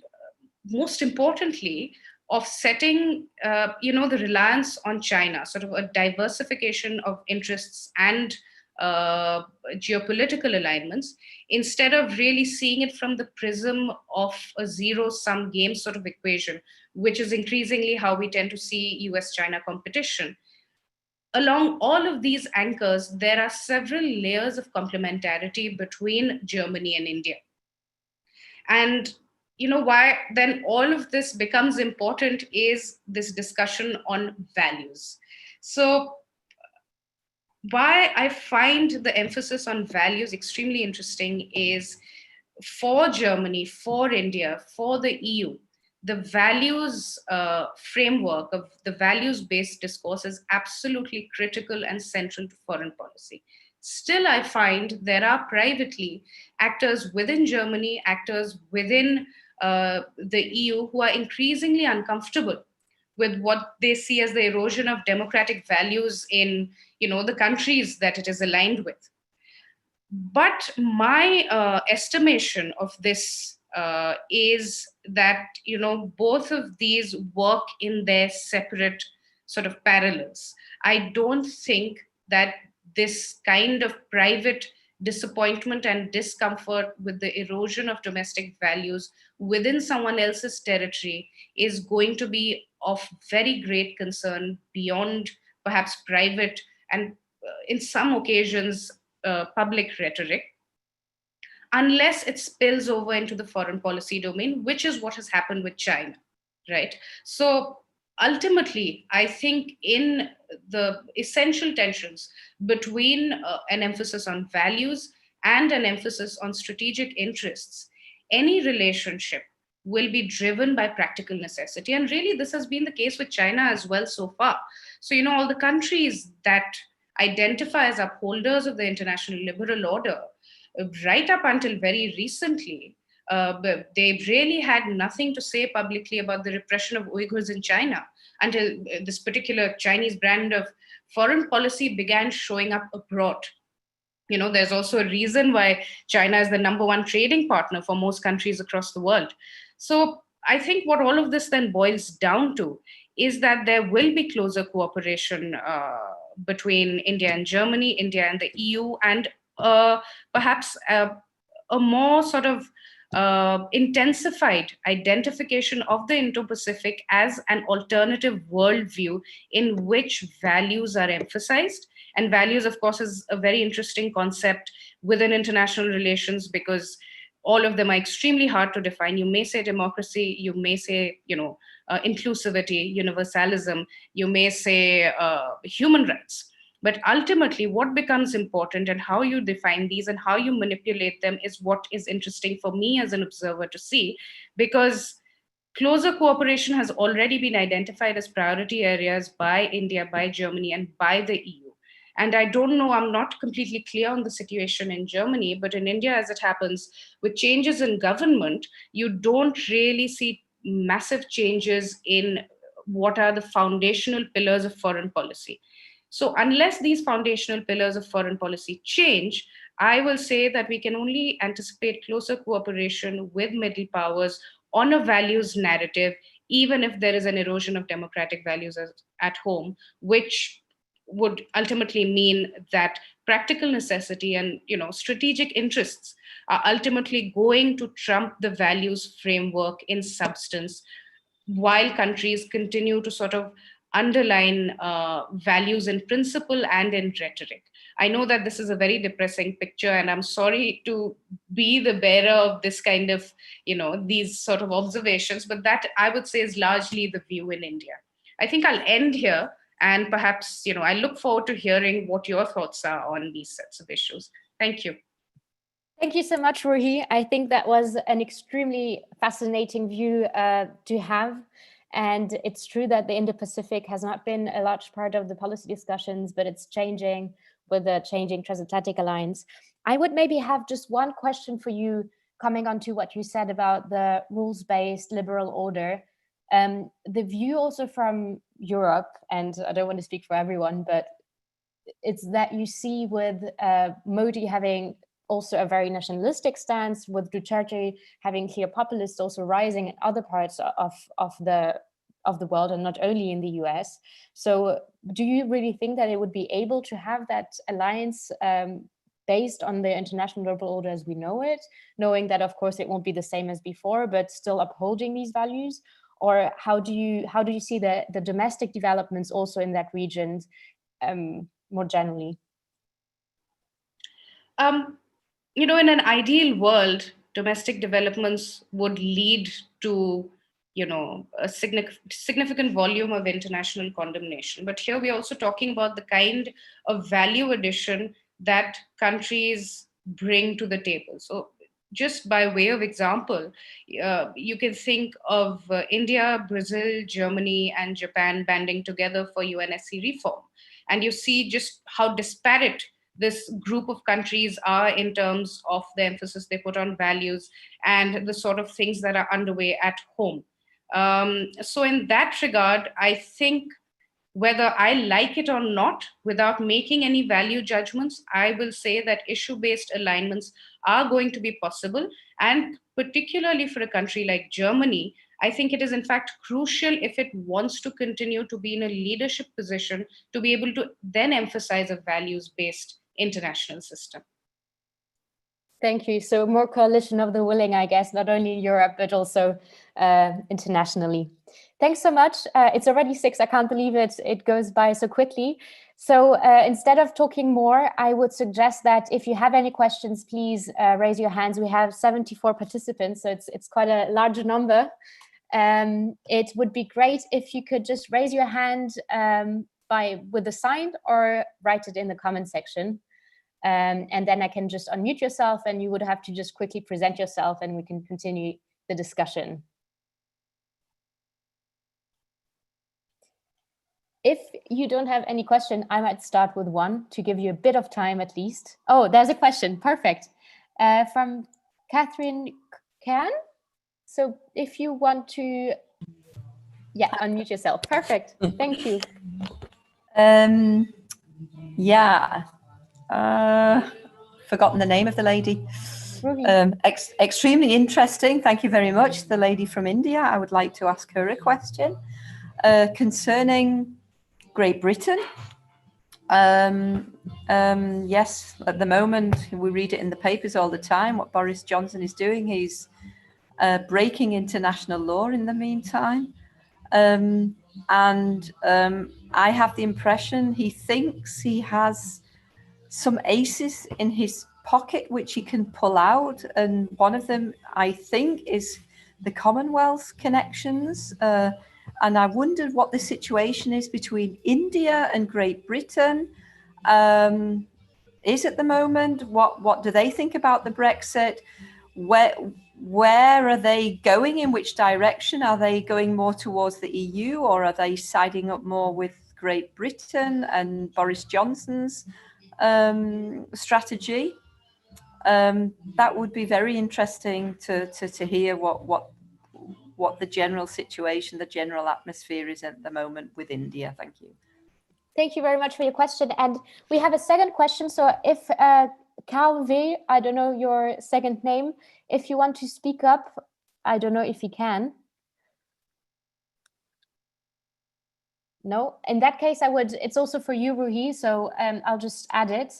Speaker 4: most importantly, of setting, the reliance on China, sort of a diversification of interests and geopolitical alignments, instead of really seeing it from the prism of a zero-sum game sort of equation, which is increasingly how we tend to see US-China competition. Along all of these anchors, there are several layers of complementarity between Germany and India. And why then all of this becomes important is this discussion on values. So why I find the emphasis on values extremely interesting is, for Germany, for India, for the EU, the values framework of the values-based discourse is absolutely critical and central to foreign policy. Still, I find there are privately actors within Germany, actors within the EU who are increasingly uncomfortable with what they see as the erosion of democratic values in, the countries that it is aligned with. But my estimation of this is that, both of these work in their separate sort of parallels. I don't think that this kind of private disappointment and discomfort with the erosion of domestic values within someone else's territory is going to be of very great concern beyond perhaps private and in some occasions public rhetoric, unless it spills over into the foreign policy domain, which is what has happened with China, right? So ultimately, I think in the essential tensions between an emphasis on values and an emphasis on strategic interests, any relationship will be driven by practical necessity. And really, this has been the case with China as well so far. So, all the countries that identify as upholders of the international liberal order, right up until very recently, but they really had nothing to say publicly about the repression of Uyghurs in China until this particular Chinese brand of foreign policy began showing up abroad. There's also a reason why China is the #1 trading partner for most countries across the world. So I think what all of this then boils down to is that there will be closer cooperation between India and Germany, India and the EU, and perhaps a more sort of intensified identification of the Indo-Pacific as an alternative worldview in which values are emphasized. And values, of course, is a very interesting concept within international relations because all of them are extremely hard to define. You may say democracy, you may say, inclusivity, universalism, you may say human rights. But ultimately, what becomes important and how you define these and how you manipulate them is what is interesting for me as an observer to see, because closer cooperation has already been identified as priority areas by India, by Germany, and by the EU. And I don't know, I'm not completely clear on the situation in Germany, but in India, as it happens, with changes in government, you don't really see massive changes in what are the foundational pillars of foreign policy. So unless these foundational pillars of foreign policy change, I will say that we can only anticipate closer cooperation with middle powers on a values narrative, even if there is an erosion of democratic values at home, which would ultimately mean that practical necessity and strategic interests are ultimately going to trump the values framework in substance, while countries continue to sort of underline values in principle and in rhetoric. I know that this is a very depressing picture, and I'm sorry to be the bearer of this kind of, these sort of observations, but that I would say is largely the view in India. I think I'll end here. And perhaps, I look forward to hearing what your thoughts are on these sets of issues. Thank you.
Speaker 1: Thank you so much, Ruhee. I think that was an extremely fascinating view to have. And it's true that the Indo-Pacific has not been a large part of the policy discussions, but it's changing with the changing transatlantic alliance. I would maybe have just one question for you, coming on to what you said about the rules-based liberal order. The view also from Europe, and I don't want to speak for everyone, but it's that you see with Modi having also a very nationalistic stance, with Duterte having clear populists also rising in other parts of the world and not only in the US. So do you really think that it would be able to have that alliance based on the international liberal order as we know it, knowing that of course it won't be the same as before, but still upholding these values? Or how do you see the domestic developments also in that region more generally?
Speaker 4: In an ideal world, domestic developments would lead to a significant volume of international condemnation. But here we're also talking about the kind of value addition that countries bring to the table. So just by way of example, you can think of India, Brazil, Germany, and Japan banding together for UNSC reform. And you see just how disparate this group of countries are in terms of the emphasis they put on values and the sort of things that are underway at home. So in that regard, I think whether I like it or not, without making any value judgments, I will say that issue-based alignments are going to be possible. And particularly for a country like Germany, I think it is in fact crucial if it wants to continue to be in a leadership position to be able to then emphasize a values-based international system.
Speaker 1: Thank you. So more coalition of the willing, I guess, not only in Europe, but also internationally. Thanks so much. It's already 6. I can't believe it. It goes by so quickly. So instead of talking more, I would suggest that if you have any questions, please raise your hands. We have 74 participants, so it's quite a large number. It would be great if you could just raise your hand with a sign or write it in the comment section. And then I can just unmute yourself and you would have to just quickly present yourself and we can continue the discussion. If you don't have any question, I might start with one to give you a bit of time at least. Oh, there's a question. Perfect. From Catherine Can. So if you want to, unmute yourself. Perfect. Thank you.
Speaker 5: Forgotten the name of the lady. Extremely interesting. Thank you very much. The lady from India, I would like to ask her a question concerning Great Britain. Yes, at the moment, we read it in the papers all the time, what Boris Johnson is doing. He's breaking international law in the meantime. I have the impression he thinks he has some aces in his pocket which he can pull out. And one of them, I think, is the Commonwealth connections. And I wondered what the situation is between India and Great Britain is at the moment. What do they think about the Brexit? Where are they going? In which direction? Are they going more towards the EU, or are they siding up more with Great Britain and Boris Johnson's strategy? That would be very interesting to hear what the general situation, the general atmosphere is at the moment with India. Thank you.
Speaker 1: Thank you very much for your question. And we have a second question. So if Calvi, I don't know your second name, if you want to speak up, I don't know if you can. No, in that case, it's also for you, Ruhee, so I'll just add it.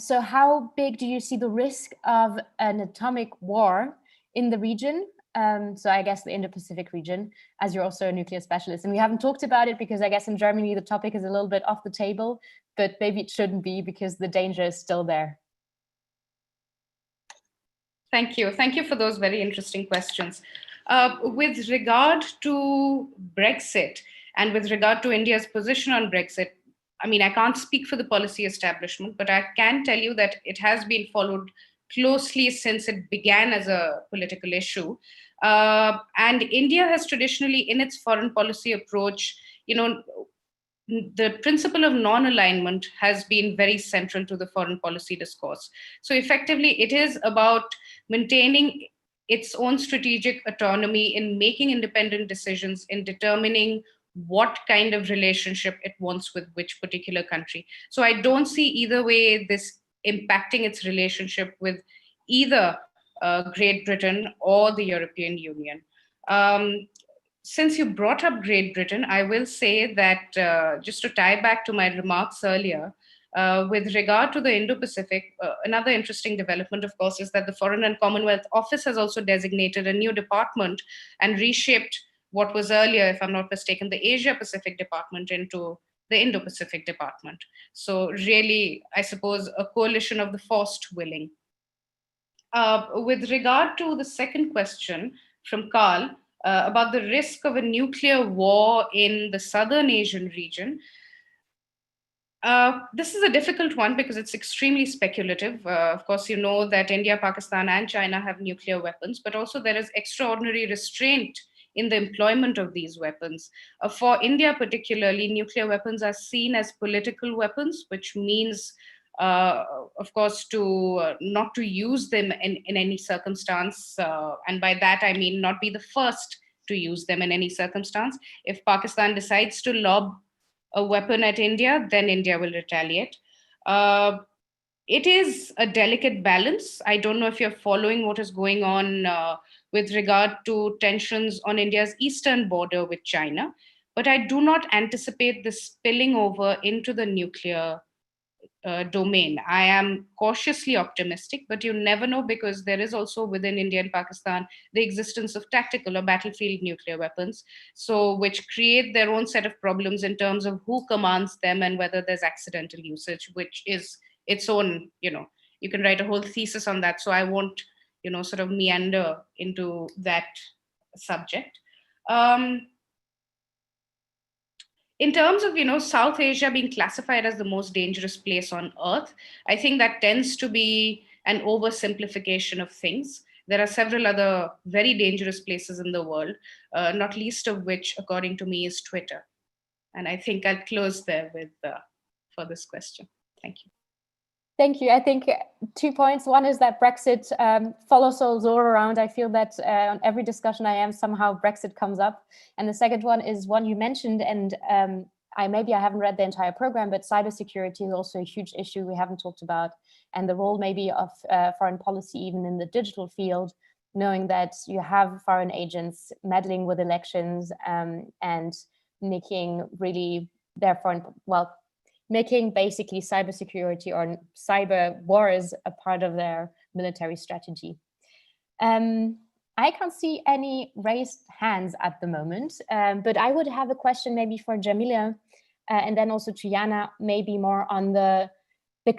Speaker 1: So how big do you see the risk of an atomic war in the region? So I guess the Indo-Pacific region, as you're also a nuclear specialist. And we haven't talked about it because I guess in Germany, the topic is a little bit off the table, but maybe it shouldn't be because the danger is still there.
Speaker 4: Thank you. Thank you for those very interesting questions. With regard to Brexit and with regard to India's position on Brexit, I mean, I can't speak for the policy establishment, but I can tell you that it has been followed closely since it began as a political issue. And India has traditionally, in its foreign policy approach, the principle of non-alignment has been very central to the foreign policy discourse. So effectively, it is about maintaining its own strategic autonomy in making independent decisions, in determining what kind of relationship it wants with which particular country. So I don't see either way this impacting its relationship with either Great Britain or the European Union. Since you brought up Great Britain, I will say that just to tie back to my remarks earlier, with regard to the Indo-Pacific, another interesting development, of course, is that the Foreign and Commonwealth Office has also designated a new department and reshaped what was earlier, if I'm not mistaken, the Asia-Pacific Department into the Indo-Pacific Department. So really, I suppose, a coalition of the forced willing. With regard to the second question from Carl, about the risk of a nuclear war in the Southern Asian region. This is a difficult one because it's extremely speculative. Of course, you know that India, Pakistan, and China have nuclear weapons, but also there is extraordinary restraint in the employment of these weapons. For India particularly, nuclear weapons are seen as political weapons, which means of course, not to use them in any circumstance. And by that, I mean not be the first to use them in any circumstance. If Pakistan decides to lob a weapon at India, then India will retaliate. It is a delicate balance. I don't know if you're following what is going on with regard to tensions on India's eastern border with China, but I do not anticipate this spilling over into the nuclear domain. I am cautiously optimistic, but you never know because there is also within India and Pakistan the existence of tactical or battlefield nuclear weapons, so which create their own set of problems in terms of who commands them and whether there's accidental usage, which is its own, you can write a whole thesis on that. So I won't, sort of meander into that subject. In terms of, South Asia being classified as the most dangerous place on earth, I think that tends to be an oversimplification of things. There are several other very dangerous places in the world, not least of which, according to me, is Twitter. And I think I'll close there for this question. Thank you.
Speaker 1: Thank you. I think 2 points. One is that Brexit follows us all around. I feel that on every discussion I am, somehow Brexit comes up. And the second one is one you mentioned, and I haven't read the entire program, but cybersecurity is also a huge issue we haven't talked about, and the role maybe of foreign policy, even in the digital field, knowing that you have foreign agents meddling with elections and making really their foreign, making basically cybersecurity or cyber wars a part of their military strategy. I can't see any raised hands at the moment, but I would have a question maybe for Jamila and then also to Jana, maybe more on the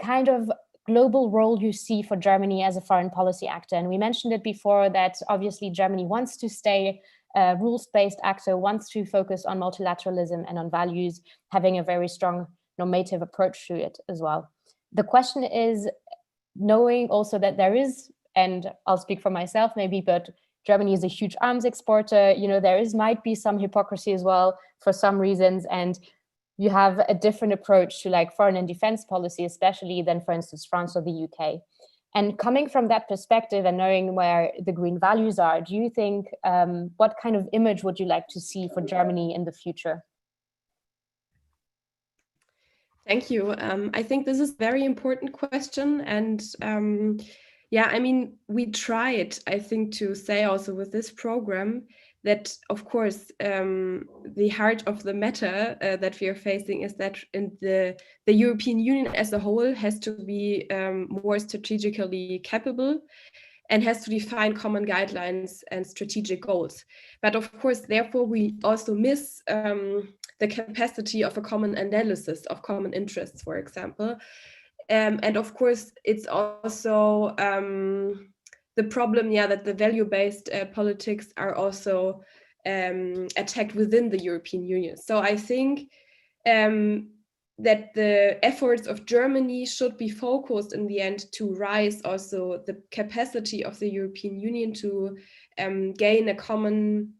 Speaker 1: kind of global role you see for Germany as a foreign policy actor. And we mentioned it before that obviously Germany wants to stay a rules-based actor, wants to focus on multilateralism and on values, having a very strong normative approach to it as well. The question is, knowing also that there is, and I'll speak for myself maybe, but Germany is a huge arms exporter, you know, there might be some hypocrisy as well for some reasons, and you have a different approach to like foreign and defense policy, especially than, for instance, France or the UK. And coming from that perspective and knowing where the green values are, do you think, what kind of image would you like to see for Germany in the future?
Speaker 2: Thank you. I think this is a very important question. And yeah, I mean, we tried, I think, to say also with this program that, of course, the heart of the matter that we are facing is that in the European Union as a whole has to be more strategically capable and has to define common guidelines and strategic goals. But of course, therefore, we also miss the capacity of a common analysis of common interests, for example. And of course, it's also the problem, yeah, that the value-based politics are also attacked within the European Union. So I think that the efforts of Germany should be focused in the end to rise also the capacity of the European Union to gain a common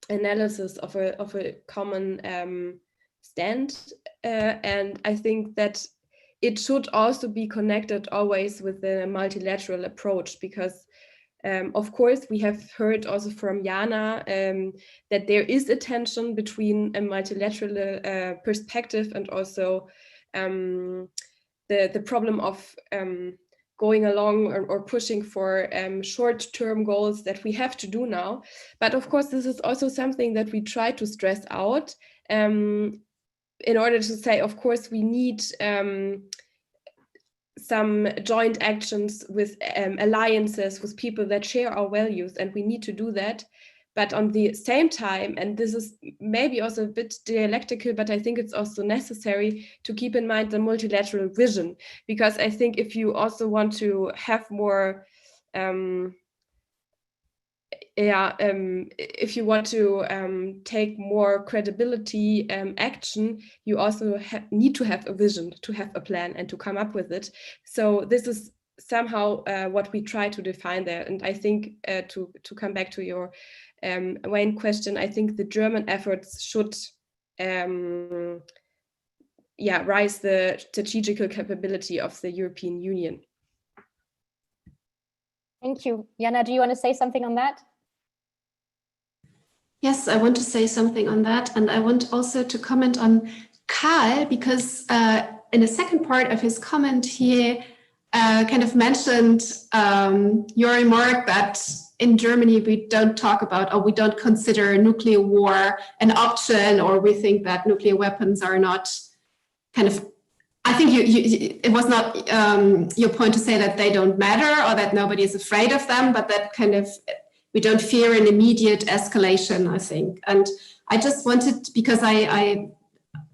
Speaker 2: analysis of a common stand. And I think that it should also be connected always with the multilateral approach, because of course, we have heard also from Jana that there is a tension between a multilateral perspective and also the problem of going along or pushing for short-term goals that we have to do now. But of course, this is also something that we try to stress out in order to say, of course, we need some joint actions with alliances with people that share our values, and we need to do that. But on the same time, and this is maybe also a bit dialectical, but I think it's also necessary to keep in mind the multilateral vision, because I think if you also want to have more if you want to take more credibility action, you also need to have a vision, to have a plan and to come up with it. So this is somehow what we try to define there. And I think to come back to your Wayne question, I think the German efforts should rise the strategical capability of the European Union.
Speaker 1: Thank you. Jana, do you want to say something on that?
Speaker 3: Yes, I want to say something on that. And I want also to comment on Karl, because in the second part of his comment, he kind of mentioned your remark that in Germany, we don't talk about, or we don't consider nuclear war an option, or we think that nuclear weapons are not kind of, I think it was not your point to say that they don't matter or that nobody is afraid of them, but that kind of, we don't fear an immediate escalation, I think. And I just wanted, because I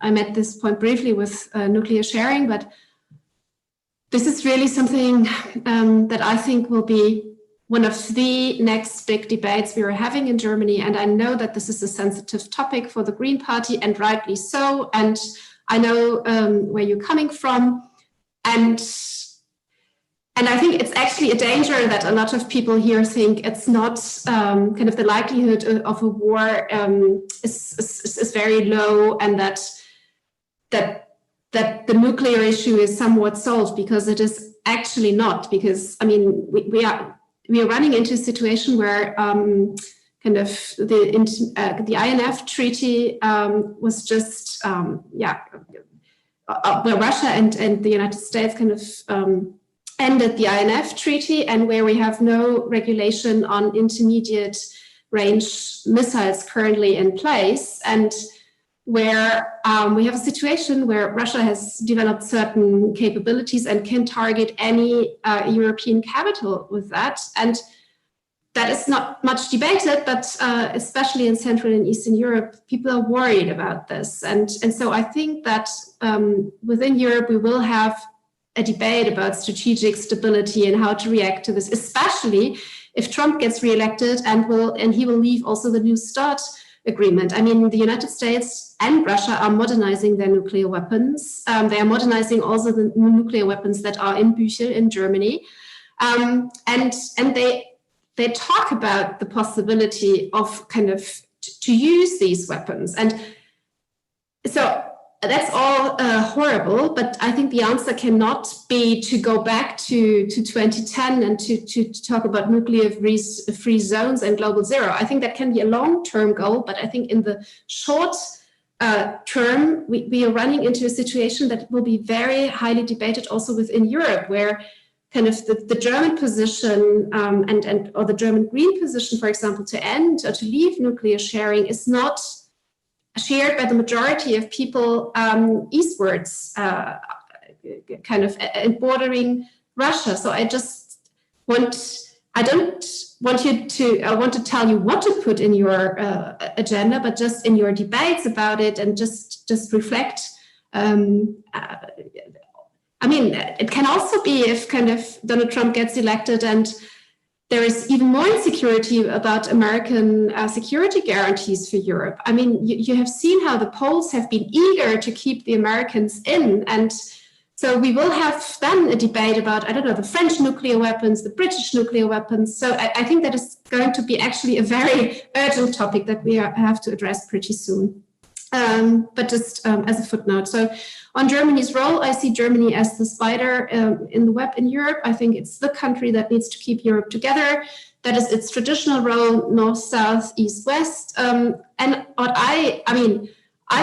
Speaker 3: met this point briefly with nuclear sharing, but this is really something that I think will be one of the next big debates we are having in Germany. And I know that this is a sensitive topic for the Green Party, and rightly so. And I know where you're coming from. And I think it's actually a danger that a lot of people here think it's not kind of the likelihood of a war is very low, and that the nuclear issue is somewhat solved, because it is actually not. Because I mean, we are running into a situation where kind of the INF treaty was just where Russia and the United States kind of ended the INF treaty, and where we have no regulation on intermediate range missiles currently in place. And where we have a situation where Russia has developed certain capabilities and can target any European capital with that. And that is not much debated, but especially in Central and Eastern Europe, people are worried about this. And so I think that within Europe, we will have a debate about strategic stability and how to react to this, especially if Trump gets reelected and he will leave also the New START agreement. I mean, the United States and Russia are modernizing their nuclear weapons. They are modernizing also the nuclear weapons that are in Büchel in Germany. And they talk about the possibility of kind of to use these weapons. And so that's all horrible, but I think the answer cannot be to go back to 2010 and to talk about nuclear free zones and global zero. I think that can be a long-term goal, but I think in the short term, we are running into a situation that will be very highly debated also within Europe, where kind of the German position or the German Green position, for example, to end or to leave nuclear sharing is not shared by the majority of people eastwards, kind of bordering Russia. So I want to tell you what to put in your agenda, but just in your debates about it and just reflect. I mean, it can also be if kind of Donald Trump gets elected and there is even more insecurity about American security guarantees for Europe. I mean, you have seen how the Poles have been eager to keep the Americans in. And so we will have then a debate about, I don't know, the French nuclear weapons, the British nuclear weapons. So I think that is going to be actually a very urgent topic that we have to address pretty soon. But just as a footnote. So on Germany's role, I see Germany as the spider in the web in Europe. I think it's the country that needs to keep Europe together. That is its traditional role, north, south, east, west. And what I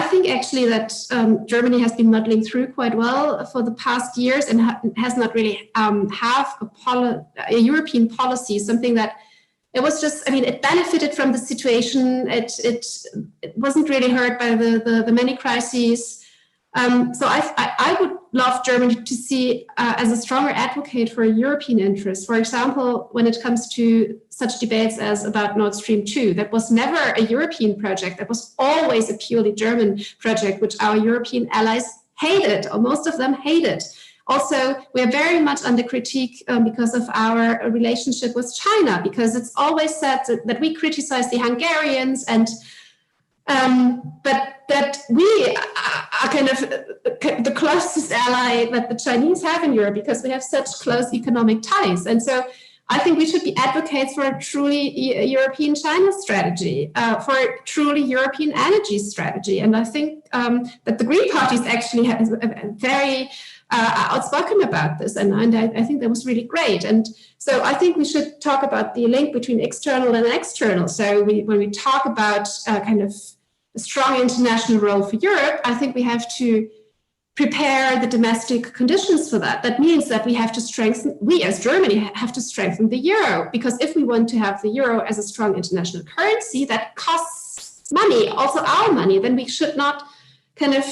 Speaker 3: think actually that Germany has been muddling through quite well for the past years and has not really have a European policy, something that it was just, I mean, it benefited from the situation. It wasn't really hurt by the many crises. So I would love Germany to see as a stronger advocate for a European interest. For example, when it comes to such debates as about Nord Stream 2, that was never a European project. That was always a purely German project, which our European allies hated, or most of them hated. Also, we are very much under critique because of our relationship with China, because it's always said that we criticize the Hungarians and but that we are kind of the closest ally that the Chinese have in Europe because we have such close economic ties. And so I think we should be advocates for a truly European China strategy, for a truly European energy strategy. And I think that the Green parties actually have a very outspoken about this. And I think that was really great. And so I think we should talk about the link between external and external. So when we talk about kind of a strong international role for Europe, I think we have to prepare the domestic conditions for that. That means that we have to we as Germany have to strengthen the euro, because if we want to have the euro as a strong international currency, that costs money, also our money, then we should not kind of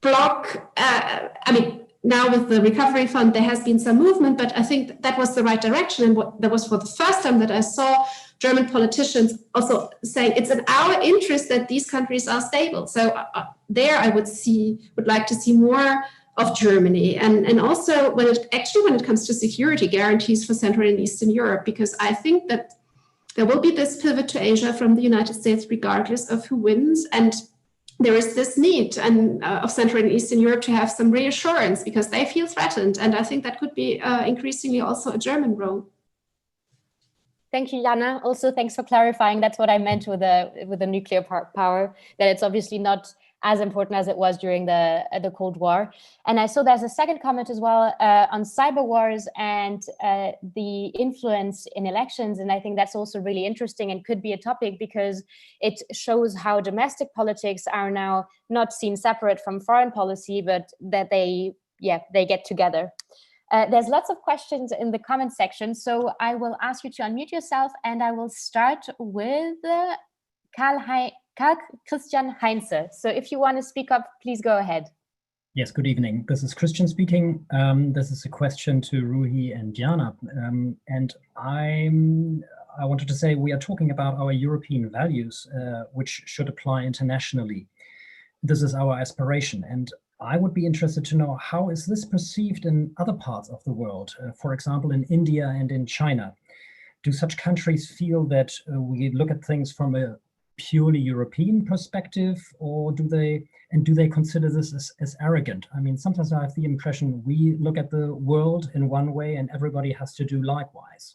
Speaker 3: block, now with the recovery fund, there has been some movement, but I think that was the right direction. And that was for the first time that I saw German politicians also saying it's in our interest that these countries are stable. So there I would like to see more of Germany. And also when it comes to security guarantees for Central and Eastern Europe, because I think that there will be this pivot to Asia from the United States, regardless of who wins. And there is this need of Central and Eastern Europe to have some reassurance because they feel threatened. And I think that could be increasingly also a German role.
Speaker 1: Thank you, Jana. Also, thanks for clarifying. That's what I meant with the nuclear power, that it's obviously not as important as it was during the Cold War. And I saw there's a second comment as well on cyber wars and the influence in elections. And I think that's also really interesting and could be a topic because it shows how domestic politics are now not seen separate from foreign policy, but that they get together. There's lots of questions in the comment section, so I will ask you to unmute yourself, and I will start with Karl Christian Heinze. So if you want to speak up, please go ahead.
Speaker 6: Yes, good evening. This is Christian speaking. This is a question to Ruhee and Jana. And I wanted to say we are talking about our European values, which should apply internationally. This is our aspiration. And I would be interested to know, how is this perceived in other parts of the world? For example, in India and in China. Do such countries feel that we look at things from a purely European perspective, or do they consider this as arrogant? I mean, sometimes I have the impression we look at the world in one way and everybody has to do likewise.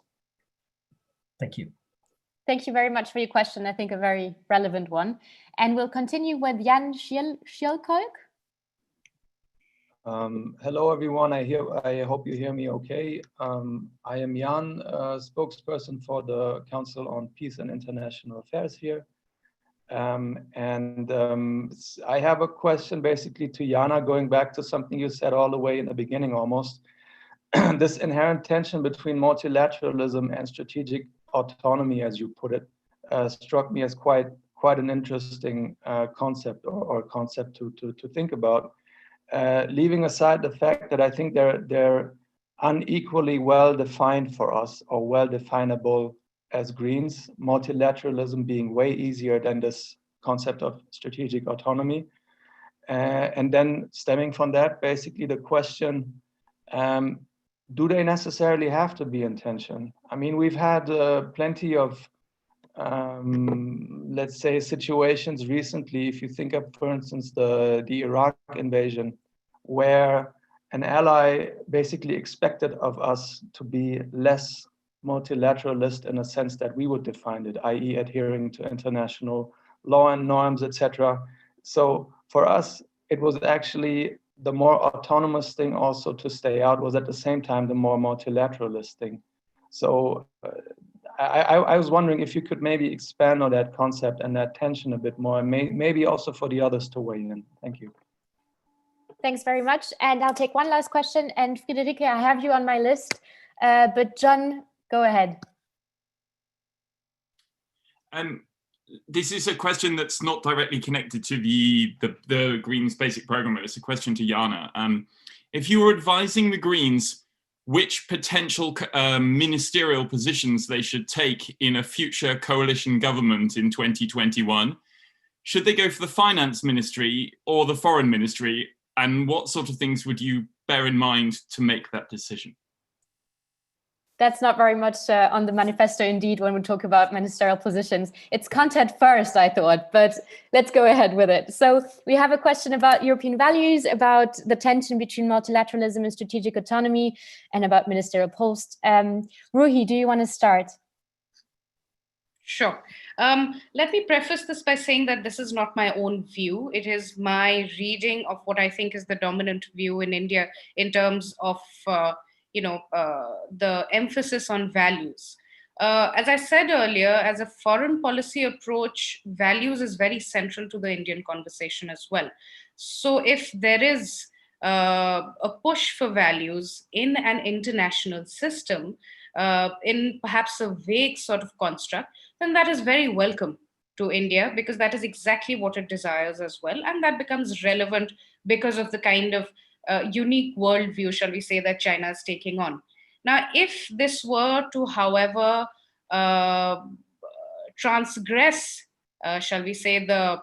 Speaker 6: Thank you.
Speaker 1: Thank you very much for your question. I think a very relevant one. And we'll continue with Jan Schielkolk.
Speaker 7: Hello, everyone. I hope you hear me okay. I am Jan, spokesperson for the Council on Peace and International Affairs here. I have a question basically to Jana, going back to something you said all the way in the beginning almost. This inherent tension between multilateralism and strategic autonomy, as you put it, struck me as quite an interesting concept or concept to think about. Leaving aside the fact that I think they're unequally well defined for us, or well definable as Greens, multilateralism being way easier than this concept of strategic autonomy. And then stemming from that, basically the question, do they necessarily have to be in tension? I mean, we've had plenty of, let's say, situations recently, if you think of, for instance, the Iraq invasion, where an ally basically expected of us to be less multilateralist in a sense that we would define it, i.e. adhering to international law and norms, etc. So for us, it was actually the more autonomous thing also to stay out, was at the same time the more multilateralist thing. So I was wondering if you could maybe expand on that concept and that tension a bit more, and maybe also for the others to weigh in. Thank you.
Speaker 1: Thanks very much. And I'll take one last question. And Friederike, I have you on my list, but John, go ahead.
Speaker 8: This is a question that's not directly connected to the Greens basic program, but it's a question to Jana. If you were advising the Greens which potential ministerial positions they should take in a future coalition government in 2021, should they go for the finance ministry or the foreign ministry? And what sort of things would you bear in mind to make that decision?
Speaker 1: That's not very much on the manifesto, indeed, when we talk about ministerial positions. It's content first, I thought, but let's go ahead with it. So we have a question about European values, about the tension between multilateralism and strategic autonomy, and about ministerial posts. Ruhee, do you want to start?
Speaker 4: Sure. Let me preface this by saying that this is not my own view. It is my reading of what I think is the dominant view in India in terms of the emphasis on values. As I said earlier, as a foreign policy approach, values is very central to the Indian conversation as well. So if there is a push for values in an international system, in perhaps a vague sort of construct, then that is very welcome to India, because that is exactly what it desires as well. And that becomes relevant because of the kind of unique worldview, shall we say, that China is taking on. Now, if this were to, however, transgress, shall we say, the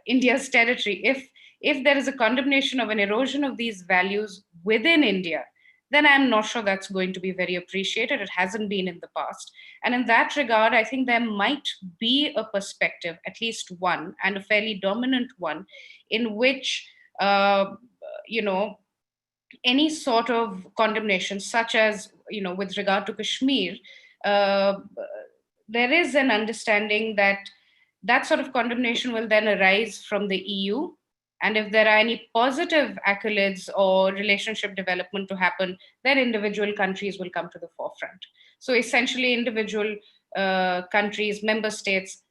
Speaker 4: India's territory, if there is a condemnation of an erosion of these values within India, then I'm not sure that's going to be very appreciated. It hasn't been in the past. And in that regard, I think there might be a perspective, at least one, and a fairly dominant one, in which any sort of condemnation, such as, with regard to Kashmir, there is an understanding that that sort of condemnation will then arise from the EU. And if there are any positive accolades or relationship development to happen, then individual countries will come to the forefront. So essentially, individual countries, member states,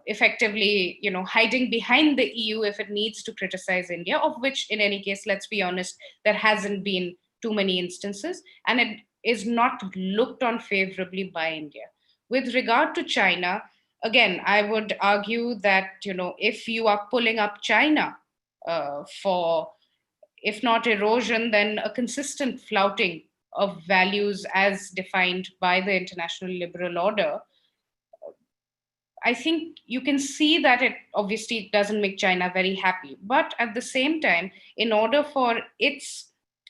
Speaker 4: effectively, hiding behind the EU if it needs to criticize India, of which, in any case, let's be honest, there hasn't been too many instances, and it is not looked on favorably by India. With regard to China, again, I would argue that, if you are pulling up China for, if not erosion, then a consistent flouting of values as defined by the international liberal order, I think you can see that it obviously doesn't make China very happy. But at the same time, in order for its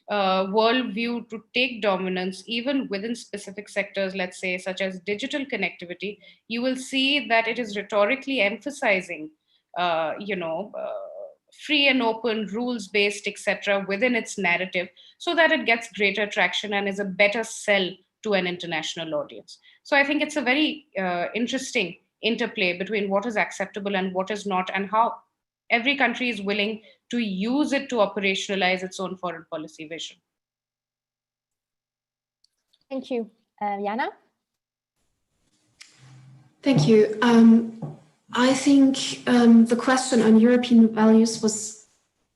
Speaker 4: worldview to take dominance, even within specific sectors, let's say, such as digital connectivity, you will see that it is rhetorically emphasizing, free and open, rules-based, etc., within its narrative, so that it gets greater traction and is a better sell to an international audience. So I think it's a very interesting interplay between what is acceptable and what is not, and how every country is willing to use it to operationalize its own foreign policy vision.
Speaker 1: Thank you. Jana?
Speaker 3: Thank you. I think the question on European values was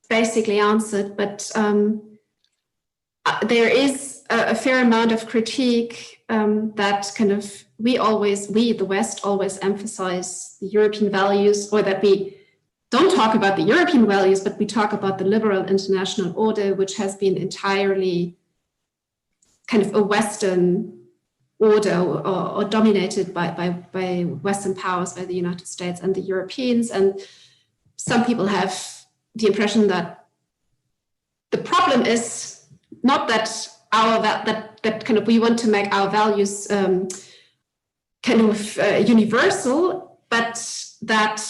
Speaker 3: basically answered, but there is a fair amount of critique that kind of we, the West, always emphasize the European values, or that we don't talk about the European values, but we talk about the liberal international order, which has been entirely kind of a Western order, or dominated by Western powers, by the United States and the Europeans. And some people have the impression that the problem is not that that kind of we want to make our values kind of universal, but that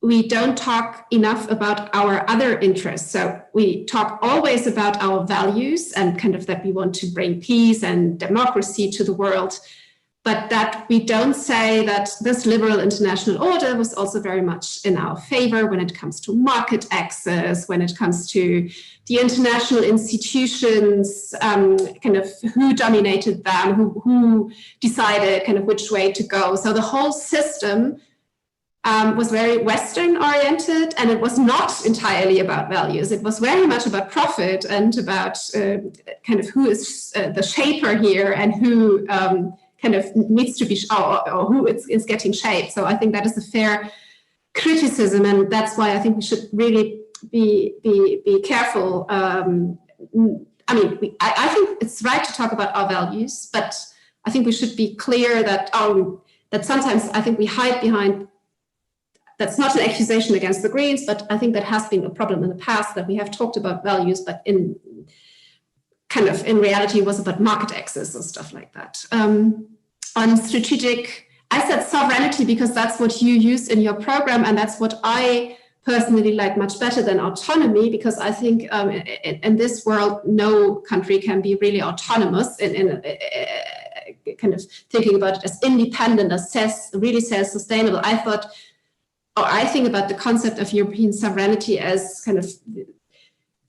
Speaker 3: we don't talk enough about our other interests. So we talk always about our values and kind of that we want to bring peace and democracy to the world, but that we don't say that this liberal international order was also very much in our favor when it comes to market access, when it comes to the international institutions, kind of who dominated them, who decided kind of which way to go. So the whole system was very Western oriented, and it was not entirely about values. It was very much about profit and about kind of who is the shaper here and who kind of needs to be, or who is getting shaped. So I think that is a fair criticism, and that's why I think we should really be careful. I mean, I think it's right to talk about our values, but I think we should be clear that that sometimes I think we hide behind. That's not an accusation against the Greens, but I think that has been a problem in the past, that we have talked about values, but in reality it was about market access or stuff like that. On strategic, I said sovereignty because that's what you used in your program, and that's what I personally like much better than autonomy, because I think in this world, no country can be really autonomous in kind of thinking about it as independent, as really self-sustainable. I think about the concept of European sovereignty as kind of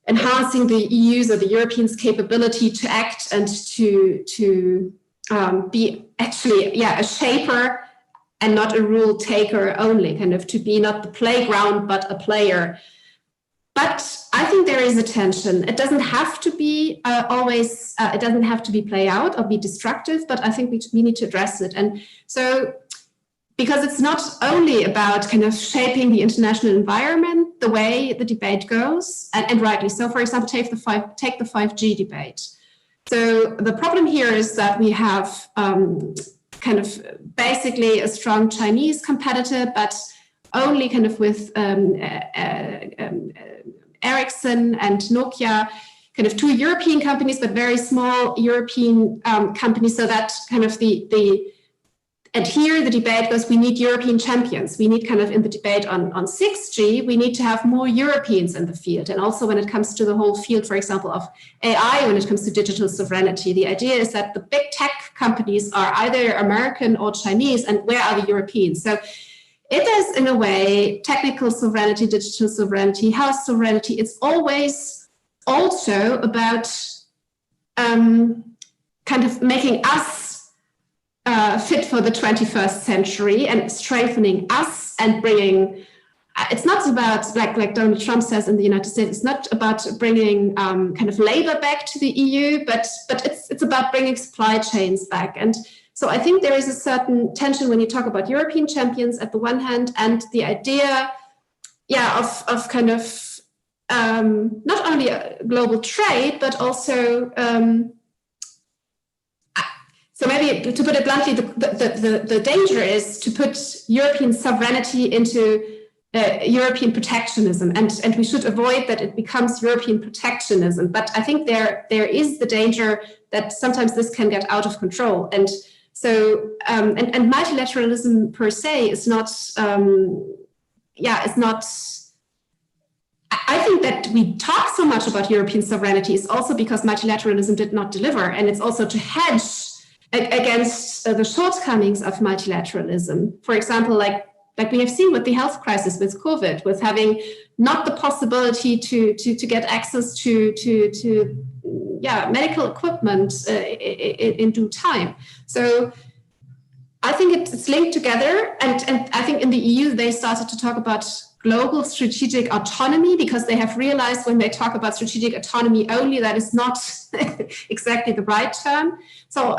Speaker 3: enhancing the EU's or the Europeans' capability to act and to be actually, a shaper and not a rule taker only, kind of to be not the playground, but a player. But I think there is a tension. It doesn't have to be always, it doesn't have to be play out or be destructive, but I think we need to address it. And so, because it's not only about kind of shaping the international environment the way the debate goes, and rightly so. For example, take the 5G debate. So the problem here is that we have kind of basically a strong Chinese competitor, but only kind of with Ericsson and Nokia, kind of two European companies, but very small European companies. So that kind of and here the debate goes, we need European champions. We need kind of in the debate on 6G, we need to have more Europeans in the field. And also when it comes to the whole field, for example, of AI, when it comes to digital sovereignty, the idea is that the big tech companies are either American or Chinese, and where are the Europeans? So it is, in a way, technical sovereignty, digital sovereignty, health sovereignty. It's always also about kind of making us fit for the 21st century and strengthening us and bringing, it's not about, like Donald Trump says in the United States, it's not about bringing kind of labor back to the EU, but it's about bringing supply chains back. And So I think there is a certain tension when you talk about European champions at the one hand, and the idea, of kind of not only global trade, but also, so maybe to put it bluntly, the danger is to put European sovereignty into European protectionism, and we should avoid that it becomes European protectionism. But I think there is the danger that sometimes this can get out of control. And so, and multilateralism per se is not, is not, I think that we talk so much about European sovereignty is also because multilateralism did not deliver. And it's also to hedge against the shortcomings of multilateralism. For example, like we have seen with the health crisis with COVID, with having not the possibility to get access to medical equipment in due time. So I think it's linked together. And I think in the EU, they started to talk about global strategic autonomy, because they have realized when they talk about strategic autonomy only, that is not exactly the right term. So,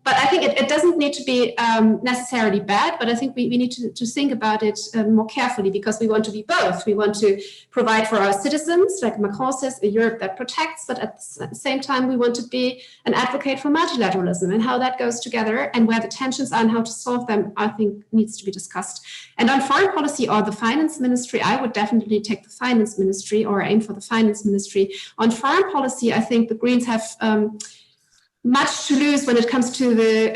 Speaker 3: but I think it doesn't need to be necessarily bad, but I think we need to think about it more carefully, because we want to be both. We want to provide for our citizens, like Macron says, a Europe that protects, but at the same time, we want to be an advocate for multilateralism, and how that goes together and where the tensions are and how to solve them, I think needs to be discussed. And on foreign policy or the finance ministry, I would definitely take the finance ministry or aim for the finance ministry. On foreign policy, I think the Greens have much to lose when it comes to the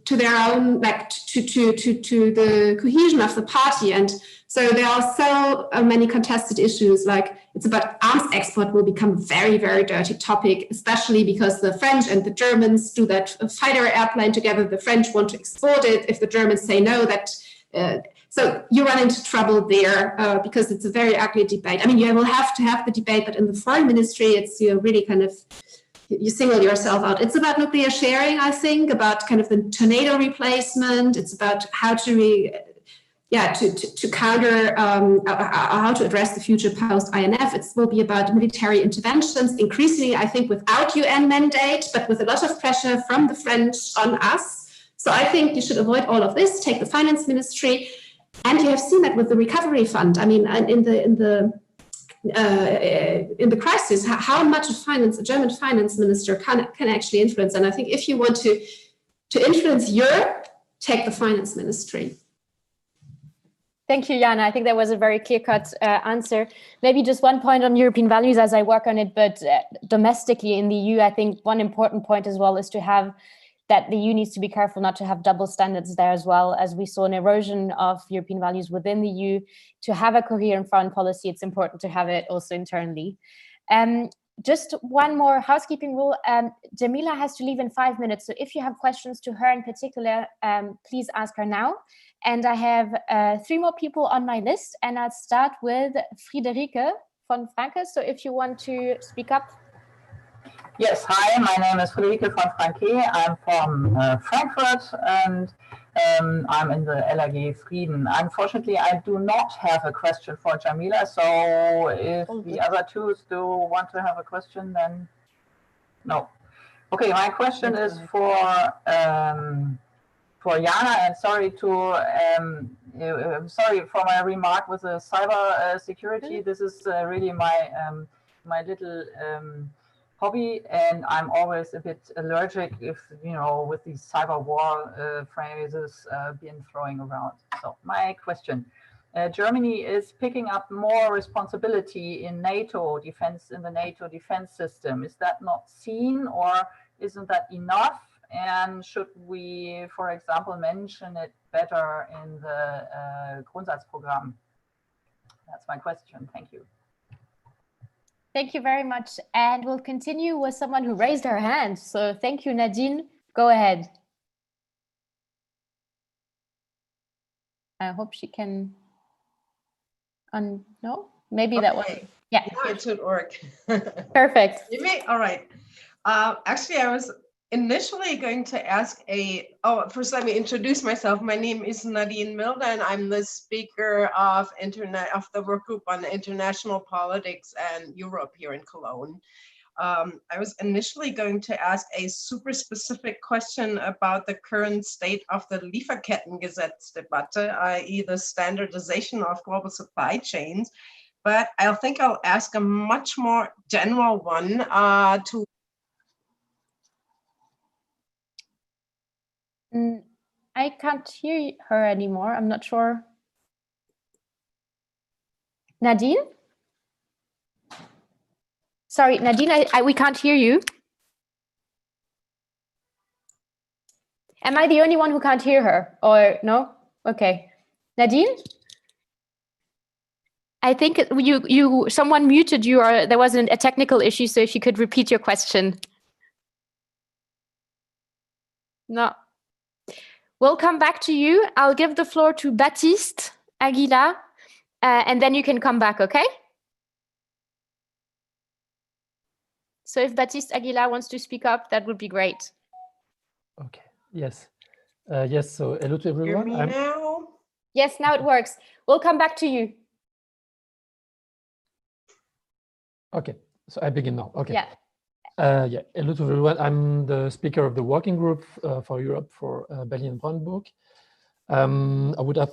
Speaker 3: to their own, like to the cohesion of the party. And so there are so many contested issues, like it's about arms export will become a very, very dirty topic, especially because the French and the Germans do that fighter airplane together. The French want to export it. If the Germans say no, that so you run into trouble there because it's a very ugly debate. I mean, you will have to have the debate, but in the foreign ministry, it's really kind of, you single yourself out. It's about nuclear sharing, I think, about kind of the tornado replacement. It's about how to counter, how to address the future post-INF. It will be about military interventions, increasingly, I think, without UN mandate, but with a lot of pressure from the French on us. So I think you should avoid all of this, take the finance ministry. And you have seen that with the recovery fund. I mean, in the crisis, how much of finance a German finance minister can actually influence. And I think if you want to influence Europe, take the finance ministry.
Speaker 1: Thank you, Jana. I think that was a very clear-cut answer. Maybe just one point on European values as I work on it, but domestically in the EU, I think one important point as well is to have that the EU needs to be careful not to have double standards there as well, as we saw an erosion of European values within the EU. To have a coherent foreign policy, it's important to have it also internally. Just one more housekeeping rule. Jamila has to leave in 5 minutes, so if you have questions to her in particular, please ask her now. And I have 3 more people on my list, and I'll start with Friederike von Franke. So if you want to speak up.
Speaker 9: Yes, hi, my name is Friederike von Franke. I'm from Frankfurt, and I'm in the LAG Frieden. Unfortunately, I do not have a question for Jamila, so if the other two do want to have a question, then no. Okay, my question is for Jana, and sorry for my remark with the cyber security. This is really my little hobby, and I'm always a bit allergic if, with these cyber war phrases being thrown around. So my question, Germany is picking up more responsibility in NATO defense, in the NATO defense system. Is that not seen, or isn't that enough? And should we, for example, mention it better in the Grundsatzprogramm? That's my question. Thank you.
Speaker 1: Thank you very much. And we'll continue with someone who raised her hand. So thank you, Nadine. Go ahead. I hope she can. No, maybe okay. That one. Yeah,
Speaker 10: it should work.
Speaker 1: Perfect.
Speaker 10: You may. All right. Actually, I was initially going to ask first let me introduce myself. My name is Nadine Milde, and I'm the speaker of the work group on international politics and Europe here in Cologne. I was initially going to ask a super specific question about the current state of the Lieferkettengesetzdebatte, i.e. the standardization of global supply chains. But I think I'll ask a much more general one to.
Speaker 1: I can't hear her anymore. I'm not sure. Nadine? Sorry, Nadine, we can't hear you. Am I the only one who can't hear her? Or no? Okay. Nadine? I think someone muted you, or there was a technical issue, so if you could repeat your question. No. We'll come back to you. I'll give the floor to Baptiste Aguilar, and then you can come back, okay? So if Baptiste Aguilar wants to speak up, that would be great.
Speaker 11: Okay, yes. Yes, so hello to everyone.
Speaker 10: Hear me now?
Speaker 1: Yes, now it works. We'll come back to you.
Speaker 11: Okay, so I begin now. Okay.
Speaker 1: Yeah.
Speaker 11: Yeah, hello to everyone. I'm the speaker of the working group for Europe for Berlin and Brandenburg. I would have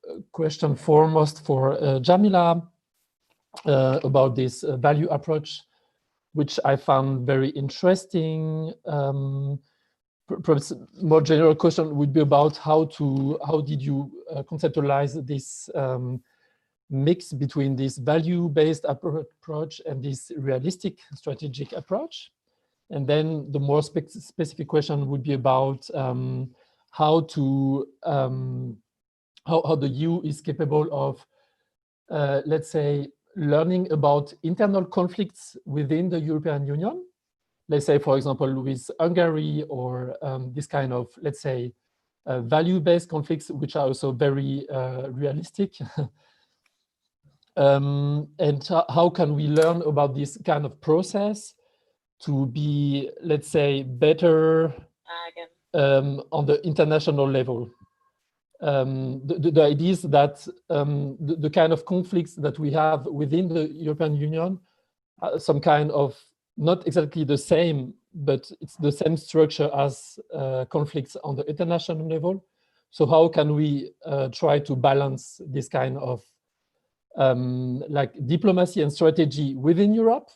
Speaker 11: a question foremost for Jamila about this value approach, which I found very interesting. Perhaps more general question would be about how did you conceptualize this mix between this value-based approach and this realistic strategic approach? And then the more specific question would be about how the EU is capable of, let's say, learning about internal conflicts within the European Union. Let's say, for example, with Hungary, or this kind of, let's say, value-based conflicts, which are also very realistic. And how can we learn about this kind of process to be, let's say, better on the international level? The idea is that the kind of conflicts that we have within the European Union, some kind of, not exactly the same, but it's the same structure as conflicts on the international level. So how can we try to balance this kind of like diplomacy and strategy within Europe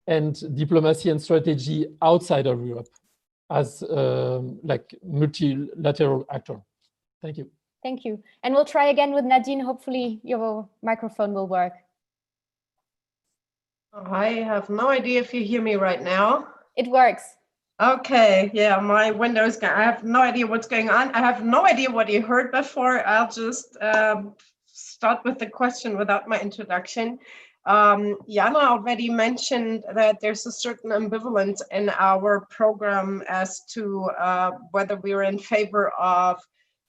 Speaker 11: and diplomacy and strategy outside of Europe as like multilateral actor? Thank you.
Speaker 1: Thank you. And we'll try again with Nadine. Hopefully your microphone will work.
Speaker 10: I have no idea if you hear me right now.
Speaker 1: It works.
Speaker 10: Okay, yeah, my window's I have no idea what's going on. I have no idea what you heard before. I'll just start with the question without my introduction. Jana already mentioned that there's a certain ambivalence in our program as to whether we're in favor of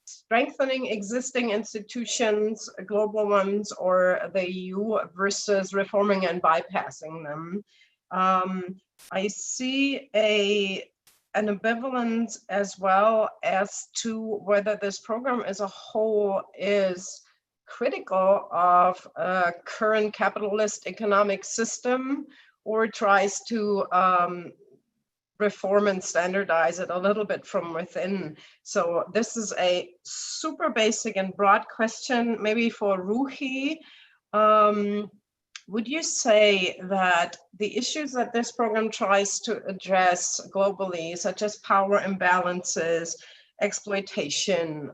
Speaker 10: strengthening existing institutions, global ones, or the EU versus reforming and bypassing them. I see an ambivalence as well as to whether this program as a whole is critical of a current capitalist economic system, or tries to reform and standardize it a little bit from within. So this is a super basic and broad question, maybe for Ruhee. Would you say that the issues that this program tries to address globally, such as power imbalances, exploitation,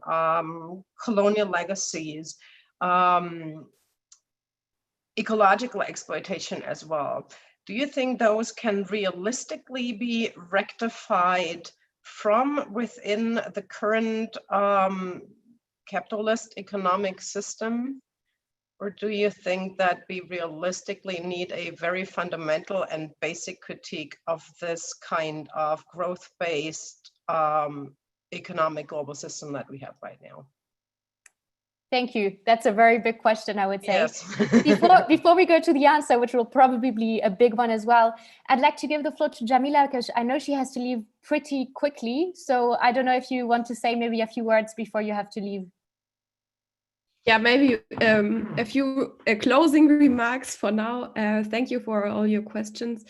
Speaker 10: colonial legacies, ecological exploitation as well, do you think those can realistically be rectified from within the current capitalist economic system? Or do you think that we realistically need a very fundamental and basic critique of this kind of growth-based economic global system that we have right now?
Speaker 1: Thank you. That's a very big question, I would say.
Speaker 10: Yes.
Speaker 1: Before we go to the answer, which will probably be a big one as well, I'd like to give the floor to Jamila, because I know she has to leave pretty quickly. So I don't know if you want to say maybe a few words before you have to leave.
Speaker 2: Yeah, maybe a few closing remarks for now. Thank you for all your questions.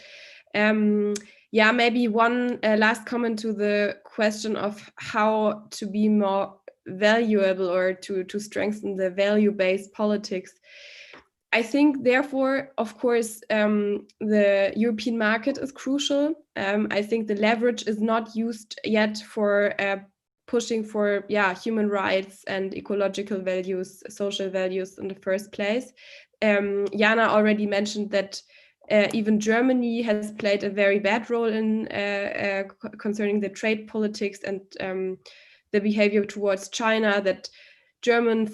Speaker 2: Yeah, maybe one last comment to the question of how to be more valuable or to strengthen the value-based politics. I think, therefore, of course, the European market is crucial. I think the leverage is not used yet for pushing for human rights and ecological values, social values in the first place. Jana already mentioned that even Germany has played a very bad role in concerning the trade politics and the behavior towards China, that German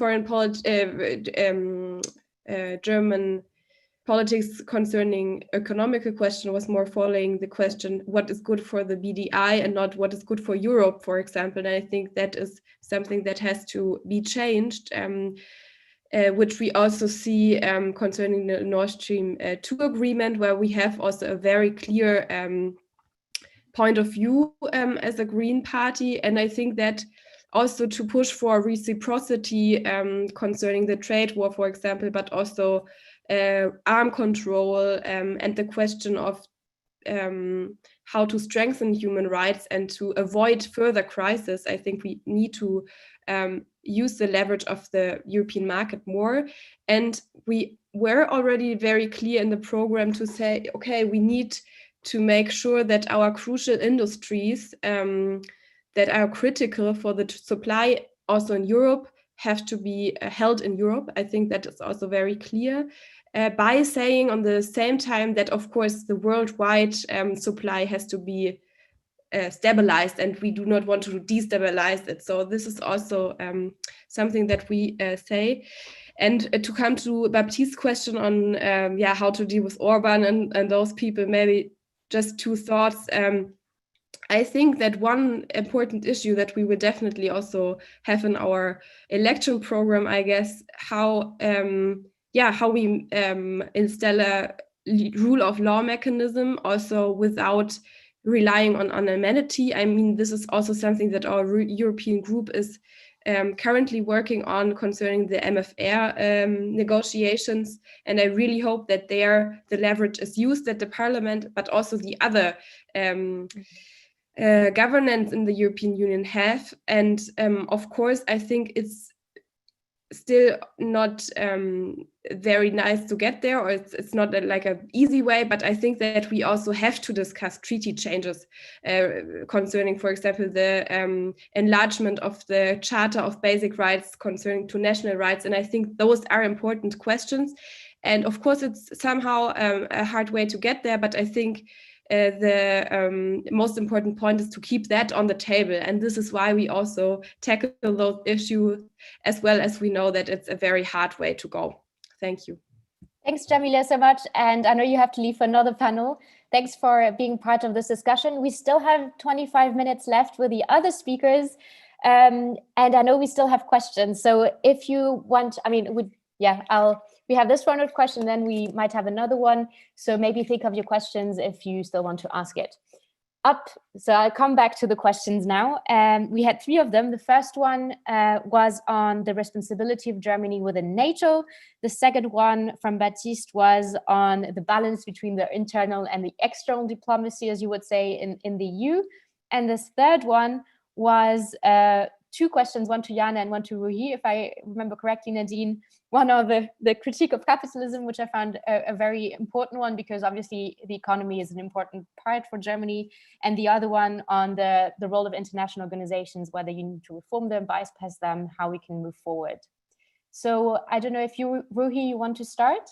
Speaker 2: German politics concerning economical question was more following the question, what is good for the BDI and not what is good for Europe, for example. And I think that is something that has to be changed, which we also see concerning the Nord Stream 2 agreement, where we have also a very clear point of view as a Green Party. And I think that also to push for reciprocity concerning the trade war, for example, but also arm control and the question of how to strengthen human rights and to avoid further crisis. I think we need to use the leverage of the European market more. And we were already very clear in the program to say, okay, we need to make sure that our crucial industries that are critical for the supply also in Europe have to be held in Europe. I think that is also very clear. By saying on the same time that, of course, the worldwide supply has to be stabilized, and we do not want to destabilize it. So this is also something that we say. And to come to Baptiste's question on how to deal with Orban and those people, maybe just two thoughts. I think that one important issue that we will definitely also have in our election program, I guess, how we instill a rule of law mechanism also without relying on unanimity. I mean, this is also something that our European group is currently working on concerning the MFR negotiations. And I really hope that there the leverage is used at the parliament, but also the other governance in the European Union have. And of course, I think it's still not very nice to get there, or it's not like an easy way, but I think that we also have to discuss treaty changes concerning, for example, the enlargement of the Charter of Basic Rights concerning to national rights. And I think those are important questions. And of course, it's somehow a hard way to get there, but I think the most important point is to keep that on the table. And this is why we also tackle those issues, as well as we know that it's a very hard way to go. Thank you.
Speaker 1: Thanks, Jamila, so much. And I know you have to leave for another panel. Thanks for being part of this discussion. We still have 25 minutes left with the other speakers. And I know we still have questions. So if you want, I mean, we have this round of questions, then we might have another one. So maybe think of your questions if you still want to ask it. So I'll come back to the questions now. We had three of them. The first one was on the responsibility of Germany within NATO. The second one from Baptiste was on the balance between the internal and the external diplomacy, as you would say, in the EU. And this third one was two questions, one to Jana and one to Ruhee, if I remember correctly, Nadine. One of the critique of capitalism, which I found a very important one, because obviously the economy is an important part for Germany. And the other one on the role of international organizations, whether you need to reform them, bypass them, how we can move forward. So I don't know if you, Ruhee, you want to start?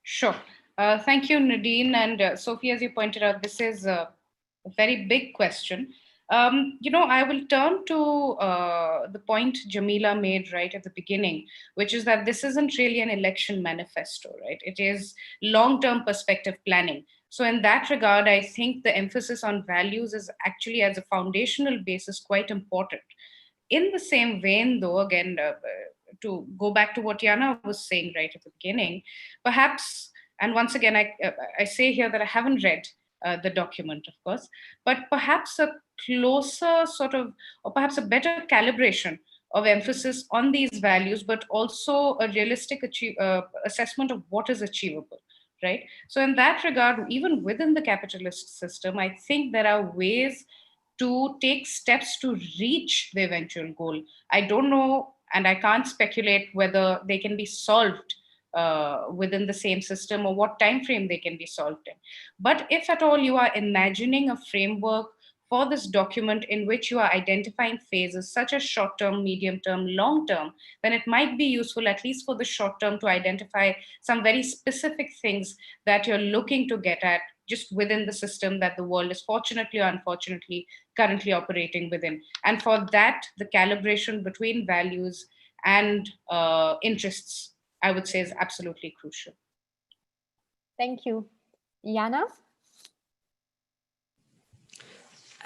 Speaker 4: Sure. Thank you, Nadine. And Sophie, as you pointed out, this is a very big question. I will turn to the point Jamila made right at the beginning, which is that this isn't really an election manifesto, right? It is long-term perspective planning. So in that regard, I think the emphasis on values is actually, as a foundational basis, quite important. In the same vein, though, again, to go back to what Jana was saying right at the beginning, perhaps, and once again, I say here that I haven't read the document, of course, but perhaps a closer sort of, or perhaps a better calibration of emphasis on these values, but also a realistic assessment of what is achievable. right? So in that regard, even within the capitalist system, I think there are ways to take steps to reach the eventual goal. I don't know, and I can't speculate whether they can be solved within the same system or what time frame they can be solved in. But if at all you are imagining a framework for this document in which you are identifying phases such as short term, medium term, long term, then it might be useful, at least for the short term, to identify some very specific things that you're looking to get at just within the system that the world is fortunately or unfortunately currently operating within. And for that, the calibration between values and interests, I would say, is absolutely crucial.
Speaker 1: Thank you. Jana?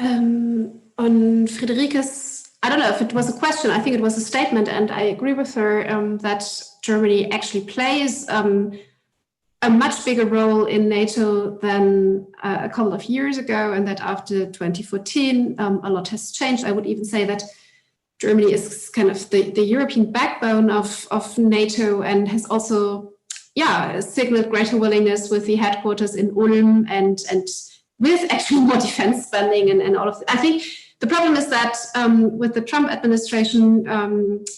Speaker 3: On Friederike's, I don't know if it was a question, I think it was a statement, and I agree with her that Germany actually plays a much bigger role in NATO than a couple of years ago, and that after 2014, a lot has changed. I would even say that Germany is kind of the European backbone of NATO, and has also, signaled greater willingness with the headquarters in Ulm and with actually more defense spending and all of that. I think the problem is that with the Trump administration,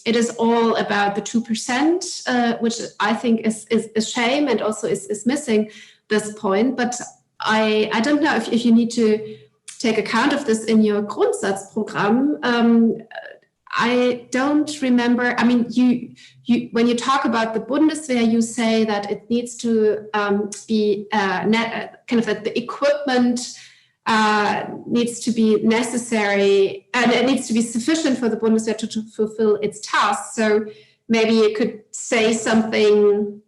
Speaker 3: it is all about the 2%, which I think is a shame and also is missing this point. But I don't know if you need to take account of this in your Grundsatzprogramm. I don't remember. I mean, you when you talk about the Bundeswehr, you say that it needs to be kind of that the equipment needs to be necessary and it needs to be sufficient for the Bundeswehr to fulfill its tasks. So maybe you could say something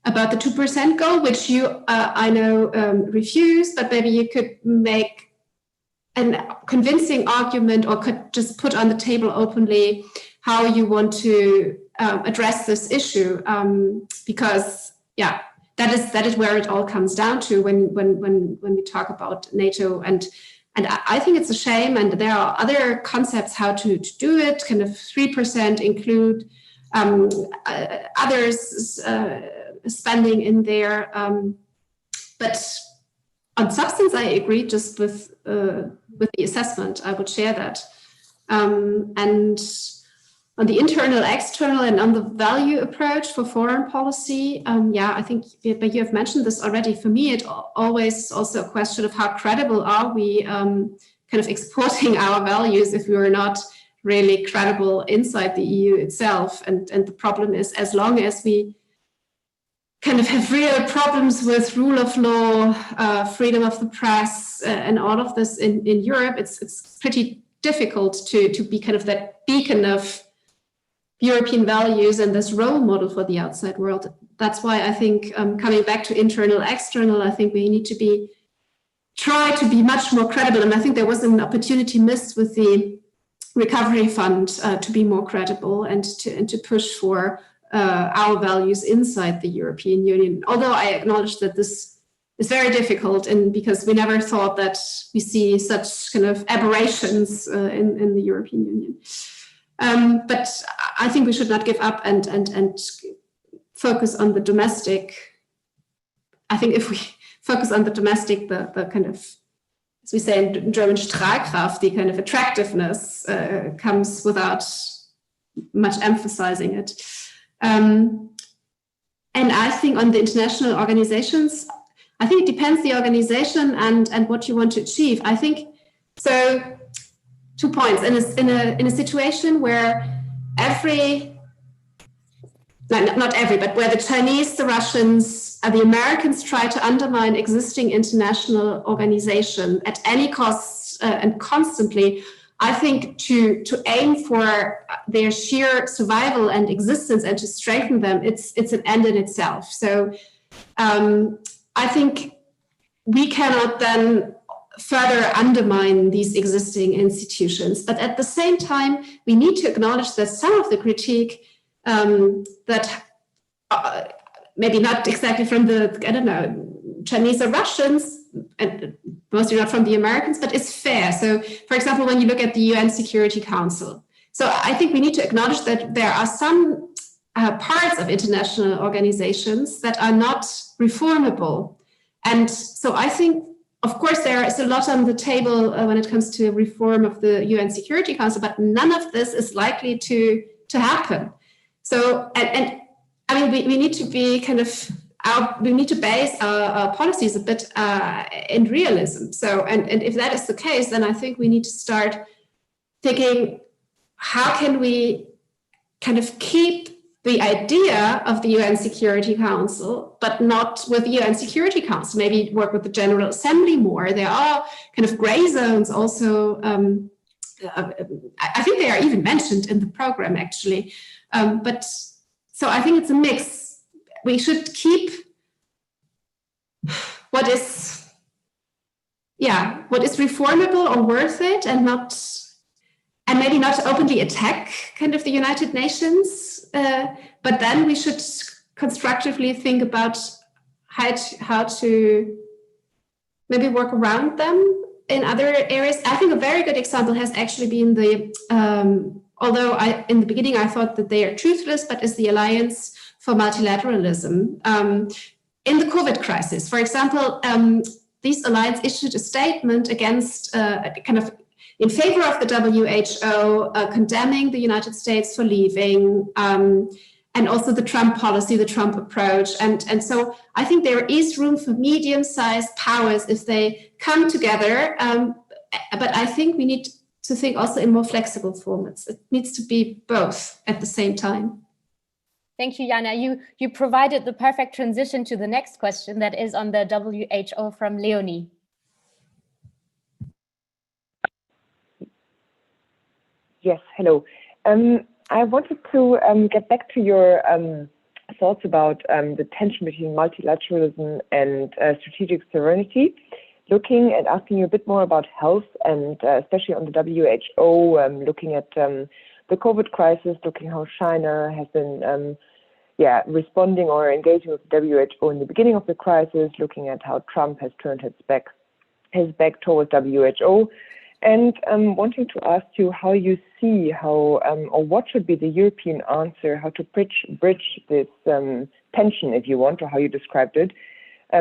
Speaker 3: about the 2% goal, which you, I know, refuse, but maybe you could make a convincing argument or could just put on the table openly how you want to address this issue, because that is where it all comes down to when we talk about NATO, and I think it's a shame, and there are other concepts how to do it. Kind of 3% include others spending in there, but on substance, I agree just with the assessment. I would share that. And on the internal, external, and on the value approach for foreign policy, I think, but you have mentioned this already. For me, it always is also a question of how credible are we kind of exporting our values if we are not really credible inside the EU itself. And the problem is, as long as we kind of have real problems with rule of law, freedom of the press, and all of this in Europe, it's pretty difficult to be kind of that beacon of European values and this role model for the outside world. That's why I think coming back to internal, external, I think we need to try to be much more credible. And I think there was an opportunity missed with the recovery fund to be more credible and to push for our values inside the European Union. Although I acknowledge that this is very difficult, and because we never thought that we see such kind of aberrations in the European Union. But I think we should not give up and focus on the domestic. I think if we focus on the domestic, the kind of, as we say in German, Strahlkraft, the kind of attractiveness comes without much emphasizing it. And I think on the international organizations, I think it depends the organization and what you want to achieve. I think so. 2 points. In a situation where not every, but where the Chinese, the Russians, the Americans try to undermine existing international organization at any cost and constantly, I think to aim for their sheer survival and existence and to strengthen them, it's an end in itself. So I think we cannot then further undermine these existing institutions. But at the same time, we need to acknowledge that some of the critique that maybe not exactly from the, I don't know, Chinese or Russians, and mostly not from the Americans, but it's fair. So, for example, when you look at the UN Security Council, so I think we need to acknowledge that there are some parts of international organizations that are not reformable. And so I think, of course, there is a lot on the table when it comes to reform of the UN Security Council, but none of this is likely to happen. So, and I mean, we need to be kind of, we need to base our policies a bit in realism. So, and if that is the case, then I think we need to start thinking, how can we kind of keep the idea of the UN Security Council, but not with the UN Security Council, maybe work with the General Assembly more. There are kind of gray zones also. I think they are even mentioned in the program, actually. But so I think it's a mix. We should keep what is reformable or worth it, and maybe not openly attack kind of the United Nations. But then we should constructively think about how to maybe work around them in other areas. I think a very good example has actually been the, although in the beginning I thought that they are truthless, but is the Alliance for Multilateralism. In the COVID crisis, for example, this alliance issued a statement against kind of in favor of the WHO, condemning the United States for leaving, and also the Trump policy, the Trump approach. And so I think there is room for medium-sized powers if they come together. But I think we need to think also in more flexible formats. It needs to be both at the same time.
Speaker 1: Thank you, Jana. You provided the perfect transition to the next question that is on the WHO from Leonie.
Speaker 12: Yes, hello. I wanted to get back to your thoughts about the tension between multilateralism and strategic sovereignty, looking and asking you a bit more about health, and especially on the WHO, looking at the COVID crisis, looking how China has been responding or engaging with the WHO in the beginning of the crisis, looking at how Trump has turned his back towards WHO. And wanting to ask you how you see or what should be the European answer, how to bridge this tension, if you want, or how you described it,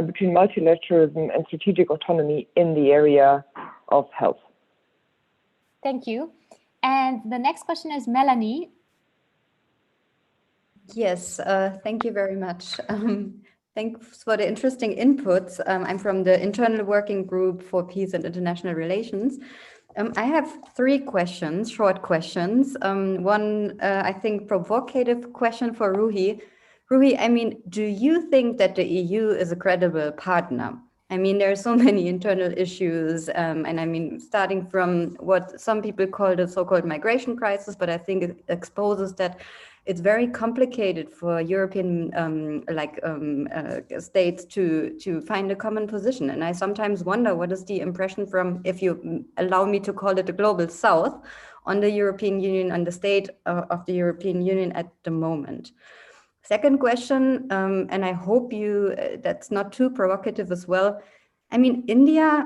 Speaker 12: between multilateralism and strategic autonomy in the area of health.
Speaker 1: Thank you. And the next question is Melanie.
Speaker 13: Yes, thank you very much. Thanks for the interesting inputs. I'm from the Internal Working Group for Peace and International Relations. I have three short questions. One, I think, provocative question for Ruhee. Ruhee, I mean, do you think that the EU is a credible partner? I mean, there are so many internal issues, and I mean, starting from what some people call the so-called migration crisis, but I think it exposes that it's very complicated for European states to find a common position. And I sometimes wonder, what is the impression from, if you allow me to call it the global South, on the European Union, on the state of the European Union at the moment? Second question, and I hope that's not too provocative as well. I mean, India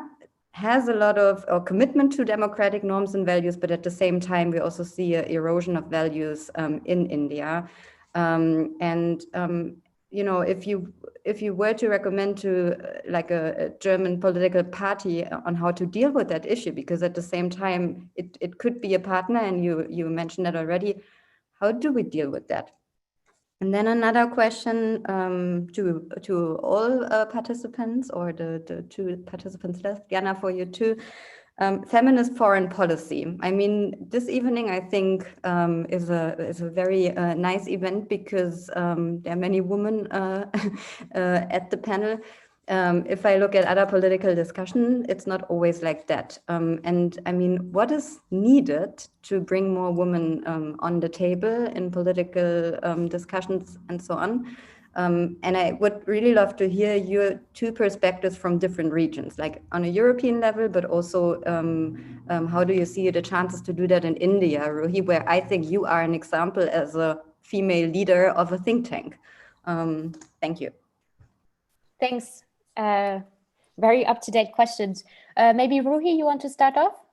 Speaker 13: has a lot of commitment to democratic norms and values, but at the same time, we also see an erosion of values in India. You know, if you were to recommend to like a German political party on how to deal with that issue, because at the same time, it could be a partner, and you mentioned that already, how do we deal with that? And then another question to all participants, or the two participants left, Jana, for you too. Feminist foreign policy. I mean, this evening, I think, is a very nice event, because there are many women at the panel. If I look at other political discussion, it's not always like that. And I mean, what is needed to bring more women on the table in political discussions and so on? And I would really love to hear your two perspectives from different regions, like on a European level, but also how do you see the chances to do that in India, Ruhee, where I think you are an example as a female leader of a think tank. Thank you.
Speaker 1: Thanks. Very up-to-date questions. Maybe Ruhee, you want to start off?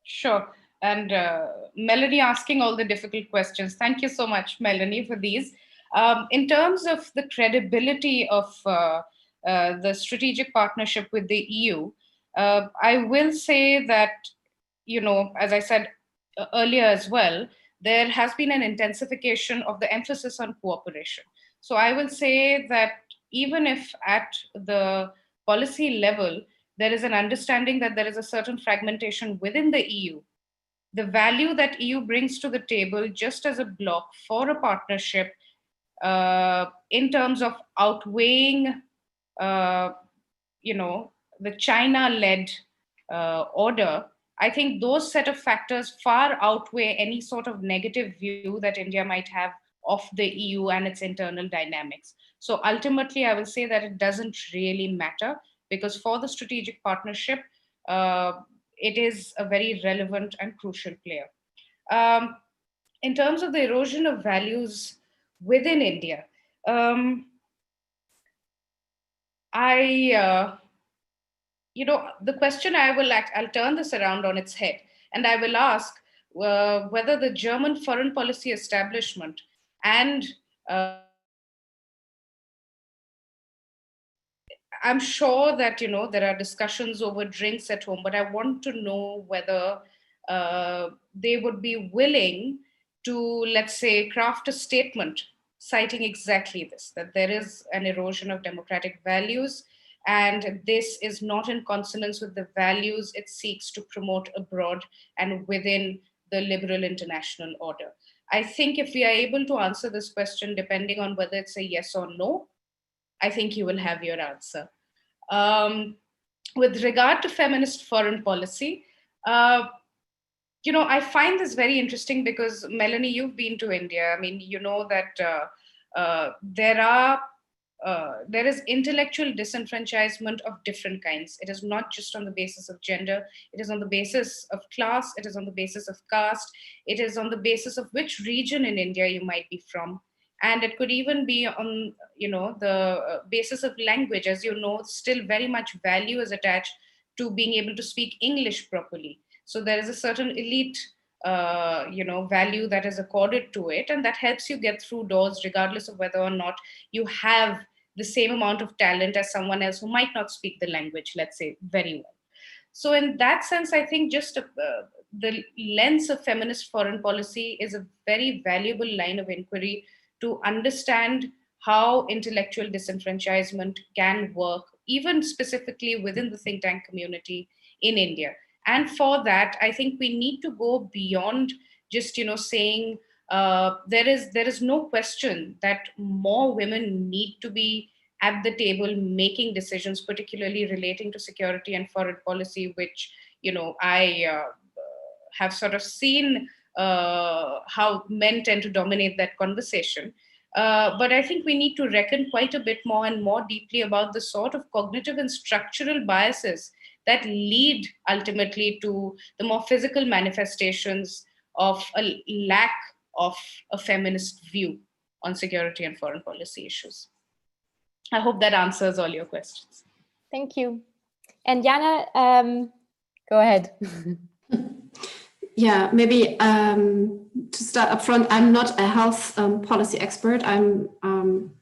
Speaker 4: Sure. And Melanie asking all the difficult questions. Thank you so much, Melanie, for these. In terms of the credibility of the strategic partnership with the EU, I will say that, as I said earlier as well, there has been an intensification of the emphasis on cooperation. So I will say that even if at the policy level, there is an understanding that there is a certain fragmentation within the EU, the value that EU brings to the table just as a block for a partnership in terms of outweighing, the China-led order, I think those set of factors far outweigh any sort of negative view that India might have of the EU and its internal dynamics. So ultimately, I will say that it doesn't really matter, because for the strategic partnership, it is a very relevant and crucial player. In terms of the erosion of values within India, the question I'll turn this around on its head, and I will ask whether the German foreign policy establishment and I'm sure that, there are discussions over drinks at home, but I want to know whether they would be willing to, let's say, craft a statement citing exactly this, that there is an erosion of democratic values, and this is not in consonance with the values it seeks to promote abroad and within the liberal international order. I think if we are able to answer this question, depending on whether it's a yes or no, I think you will have your answer. With regard to feminist foreign policy, I find this very interesting because, Melanie, you've been to India. I mean, you know that there is intellectual disenfranchisement of different kinds. It is not just on the basis of gender. It is on the basis of class. It is on the basis of caste. It is on the basis of which region in India you might be from. And it could even be on, the basis of language. As you know, still very much value is attached to being able to speak English properly. So there is a certain elite, value that is accorded to it, and that helps you get through doors, regardless of whether or not you have the same amount of talent as someone else who might not speak the language, let's say, very well. So in that sense, I think just the lens of feminist foreign policy is a very valuable line of inquiry to understand how intellectual disenfranchisement can work, even specifically within the think tank community in India. And for that, I think we need to go beyond just, saying there is no question that more women need to be at the table making decisions, particularly relating to security and foreign policy, which, I have sort of seen how men tend to dominate that conversation. But I think we need to reckon quite a bit more and more deeply about the sort of cognitive and structural biases that lead ultimately to the more physical manifestations of a lack of a feminist view on security and foreign policy issues. I hope that answers all your questions.
Speaker 1: Thank you. And Jana, go ahead.
Speaker 3: Yeah, maybe to start up front, I'm not a health policy expert. I'm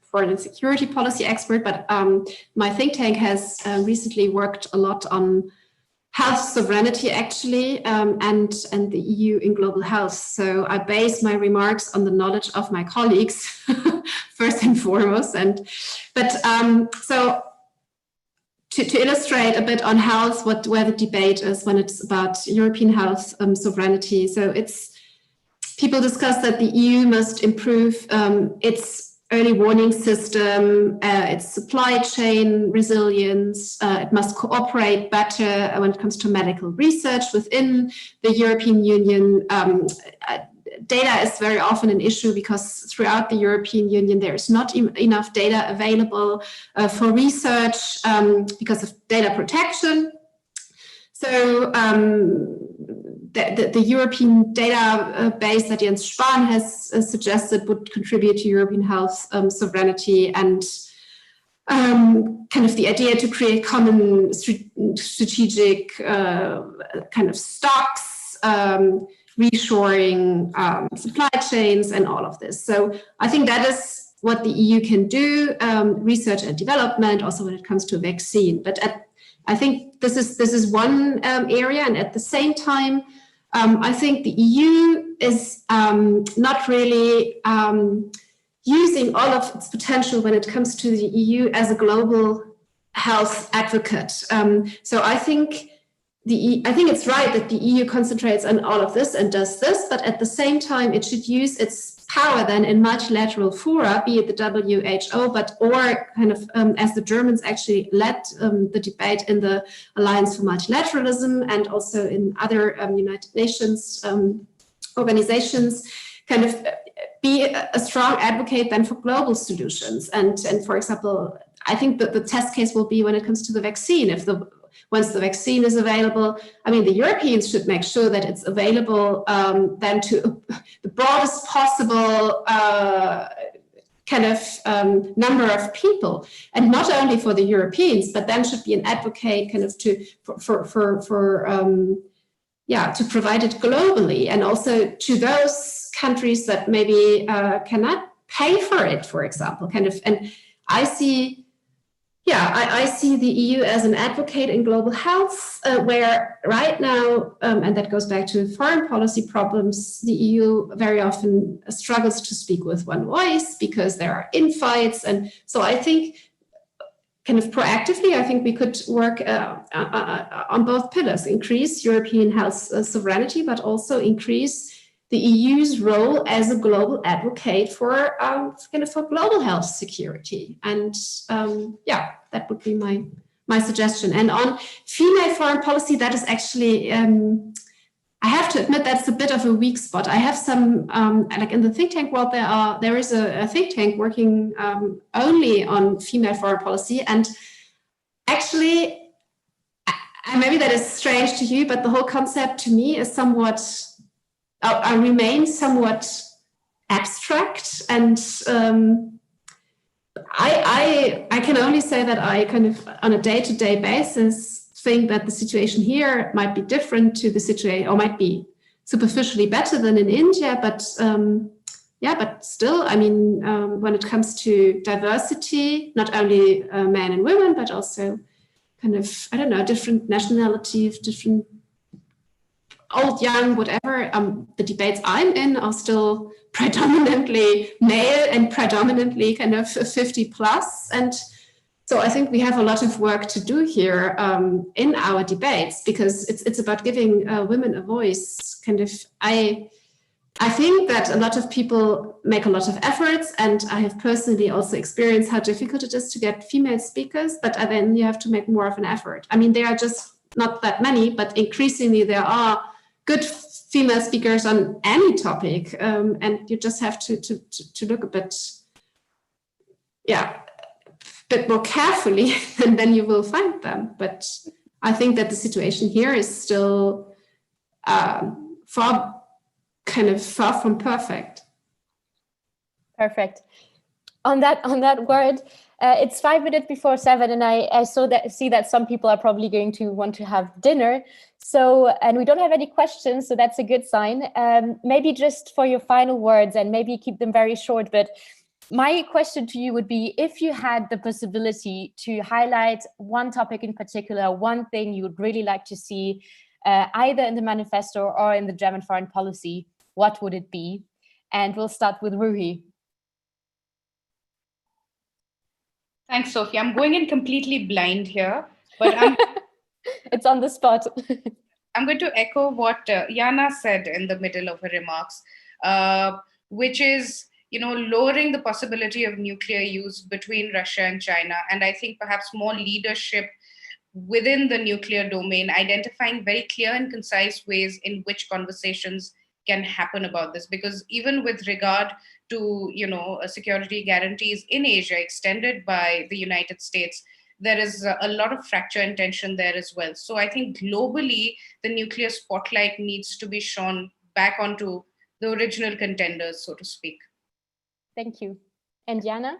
Speaker 3: foreign and security policy expert, but my think tank has recently worked a lot on health sovereignty, actually, and the EU in global health. So I base my remarks on the knowledge of my colleagues, first and foremost. So to illustrate a bit on health, where the debate is when it's about European health sovereignty. So people discuss that the EU must improve its early warning system, its supply chain resilience. It must cooperate better when it comes to medical research within the European Union. Data is very often an issue because throughout the European Union, there is not enough data available for research because of data protection. So the European database that Jens Spahn has suggested would contribute to European health sovereignty, and kind of the idea to create common strategic kind of stocks reshoring, supply chains, and all of this. So I think that is what the EU can do, research and development, also when it comes to a vaccine. But I think this is one area, and at the same time, I think the EU is not really using all of its potential when it comes to the EU as a global health advocate. So I think it's right that the EU concentrates on all of this and does this, but at the same time, it should use its power then in multilateral fora, be it the WHO, or kind of as the Germans actually led the debate in the Alliance for Multilateralism and also in other United Nations organizations, kind of be a strong advocate then for global solutions. And for example, I think that the test case will be when it comes to the vaccine. Once the vaccine is available, I mean, the Europeans should make sure that it's available then to the broadest possible kind of number of people, and not only for the Europeans, but then should be an advocate kind of to provide it globally, and also to those countries that maybe cannot pay for it, for example, kind of. And I see the EU as an advocate in global health, where right now, and that goes back to foreign policy problems, the EU very often struggles to speak with one voice because there are infights. And so I think kind of proactively, I think we could work on both pillars, increase European health sovereignty, but also increase the EU's role as a global advocate for kind of for global health security. And that would be my suggestion. And on female foreign policy, that is actually, I have to admit, that's a bit of a weak spot. I have some, like in the think tank world, there is a think tank working only on female foreign policy. And actually, maybe that is strange to you, but the whole concept to me is somewhat, remains somewhat abstract, and I can only say that I kind of on a day-to-day basis think that the situation here might be different to the situation, or might be superficially better than in India, but but still, I mean, when it comes to diversity, not only men and women, but also kind of, I don't know, different nationalities, different old, young, whatever, the debates I'm in are still predominantly male and predominantly kind of 50 plus. And so I think we have a lot of work to do here in our debates, because it's about giving women a voice. Kind of, I think that a lot of people make a lot of efforts, and I have personally also experienced how difficult it is to get female speakers, but then you have to make more of an effort. I mean, there are just not that many, but increasingly there are good female speakers on any topic, and you just have to look a bit more carefully, and then you will find them. But I think that the situation here is still far from perfect.
Speaker 1: Perfect. On that word, it's 5 minutes before 7, and I see that some people are probably going to want to have dinner. So, and we don't have any questions, so that's a good sign. Maybe just for your final words, and maybe keep them very short, but my question to you would be, if you had the possibility to highlight one topic in particular, one thing you would really like to see, either in the manifesto or in the German foreign policy, what would it be? And we'll start with Ruhee.
Speaker 4: Thanks, Sophie. I'm going in completely blind here, but
Speaker 1: it's on the spot.
Speaker 4: I'm going to echo what Jana said in the middle of her remarks, which is, lowering the possibility of nuclear use between Russia and China. And I think perhaps more leadership within the nuclear domain, identifying very clear and concise ways in which conversations can happen about this. Because even with regard to, security guarantees in Asia extended by the United States, there is a lot of fracture and tension there as well. So I think globally, the nuclear spotlight needs to be shone back onto the original contenders, so to speak.
Speaker 1: Thank you. And Jana?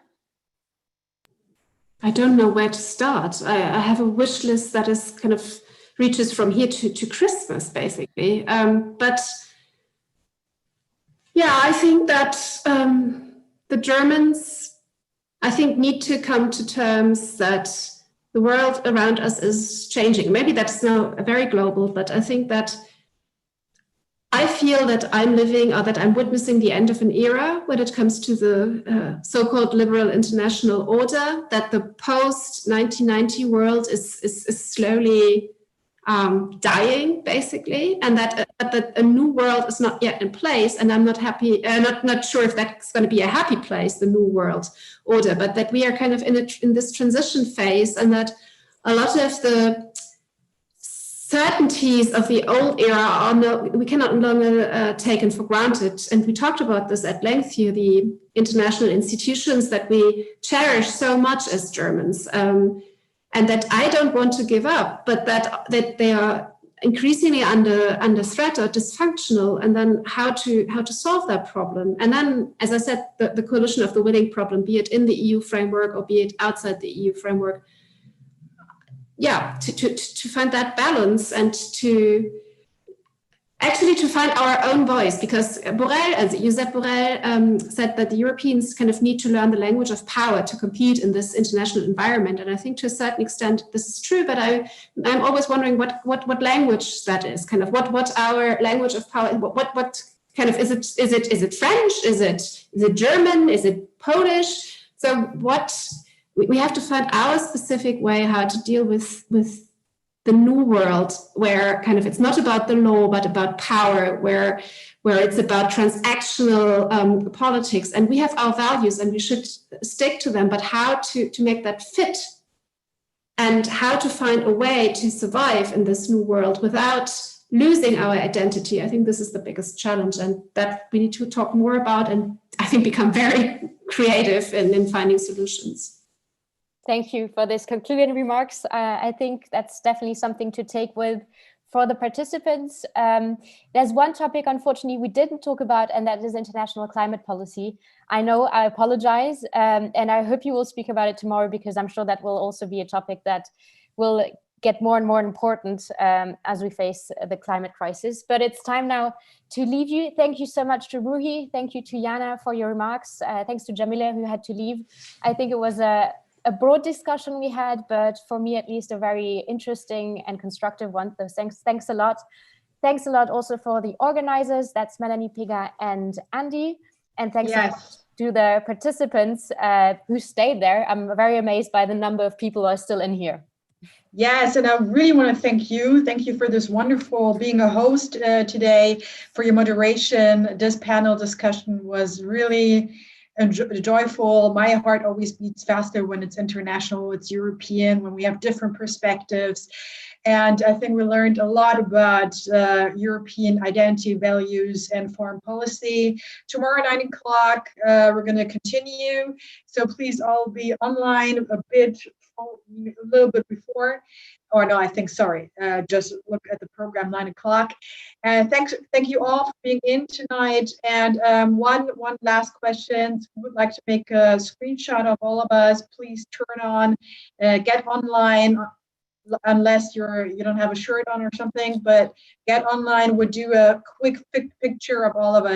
Speaker 3: I don't know where to start. I have a wish list that is kind of reaches from here to Christmas, basically. But yeah, I think that the Germans, I think, need to come to terms that the world around us is changing. Maybe that's now very global, but I think that I feel that I'm living, or that I'm witnessing the end of an era when it comes to the so-called liberal international order, that the post-1990 world is slowly dying, basically, and that a new world is not yet in place. And I'm not happy, not sure if that's going to be a happy place, the new world order, but that we are kind of in this transition phase, and that a lot of the certainties of the old era we cannot no longer taken for granted. And we talked about this at length here, the international institutions that we cherish so much as Germans, and that I don't want to give up, but that they are increasingly under threat or dysfunctional, and then how to solve that problem. And then, as I said, the coalition of the willing problem, be it in the EU framework or be it outside the EU framework, yeah, to find that balance and to find our own voice, because Borrell, as Josep Borrell said, that the Europeans kind of need to learn the language of power to compete in this international environment. And I think to a certain extent this is true, but I'm always wondering what language that is, kind of what our language of power, what kind of, is it French, is it German, is it Polish? So we have to find our specific way how to deal with the new world, where kind of it's not about the law but about power, where it's about transactional politics, and we have our values and we should stick to them, but how to make that fit and how to find a way to survive in this new world without losing our identity. I think this is the biggest challenge, and that we need to talk more about, and I think become very creative in finding solutions.
Speaker 1: Thank you for this concluding remarks. I think that's definitely something to take with for the participants. There's one topic, unfortunately, we didn't talk about, and that is international climate policy. I know, I apologize, and I hope you will speak about it tomorrow, because I'm sure that will also be a topic that will get more and more important as we face the climate crisis. But it's time now to leave you. Thank you so much to Ruhee. Thank you to Jana for your remarks. Thanks to Jamila, who had to leave. I think it was a broad discussion we had, but for me at least a very interesting and constructive one. So thanks a lot. Thanks a lot also for the organizers, that's Melanie, Piga and Andy. And thanks a lot to the participants who stayed there. I'm very amazed by the number of people who are still in here.
Speaker 14: Yes, and I really want to thank you. Thank you for this wonderful being a host today, for your moderation. This panel discussion was really joyful. My heart always beats faster when it's international, it's European, when we have different perspectives. And I think we learned a lot about European identity, values, and foreign policy. Tomorrow, 9 o'clock, we're going to continue. So please all be online a little bit before. Or no, I think, sorry, just look at the program, 9 o'clock. And thank you all for being in tonight. And one last question. We would like to make a screenshot of all of us. Please turn on, get online, unless you don't have a shirt on or something, but get online, would do a quick picture of all of us.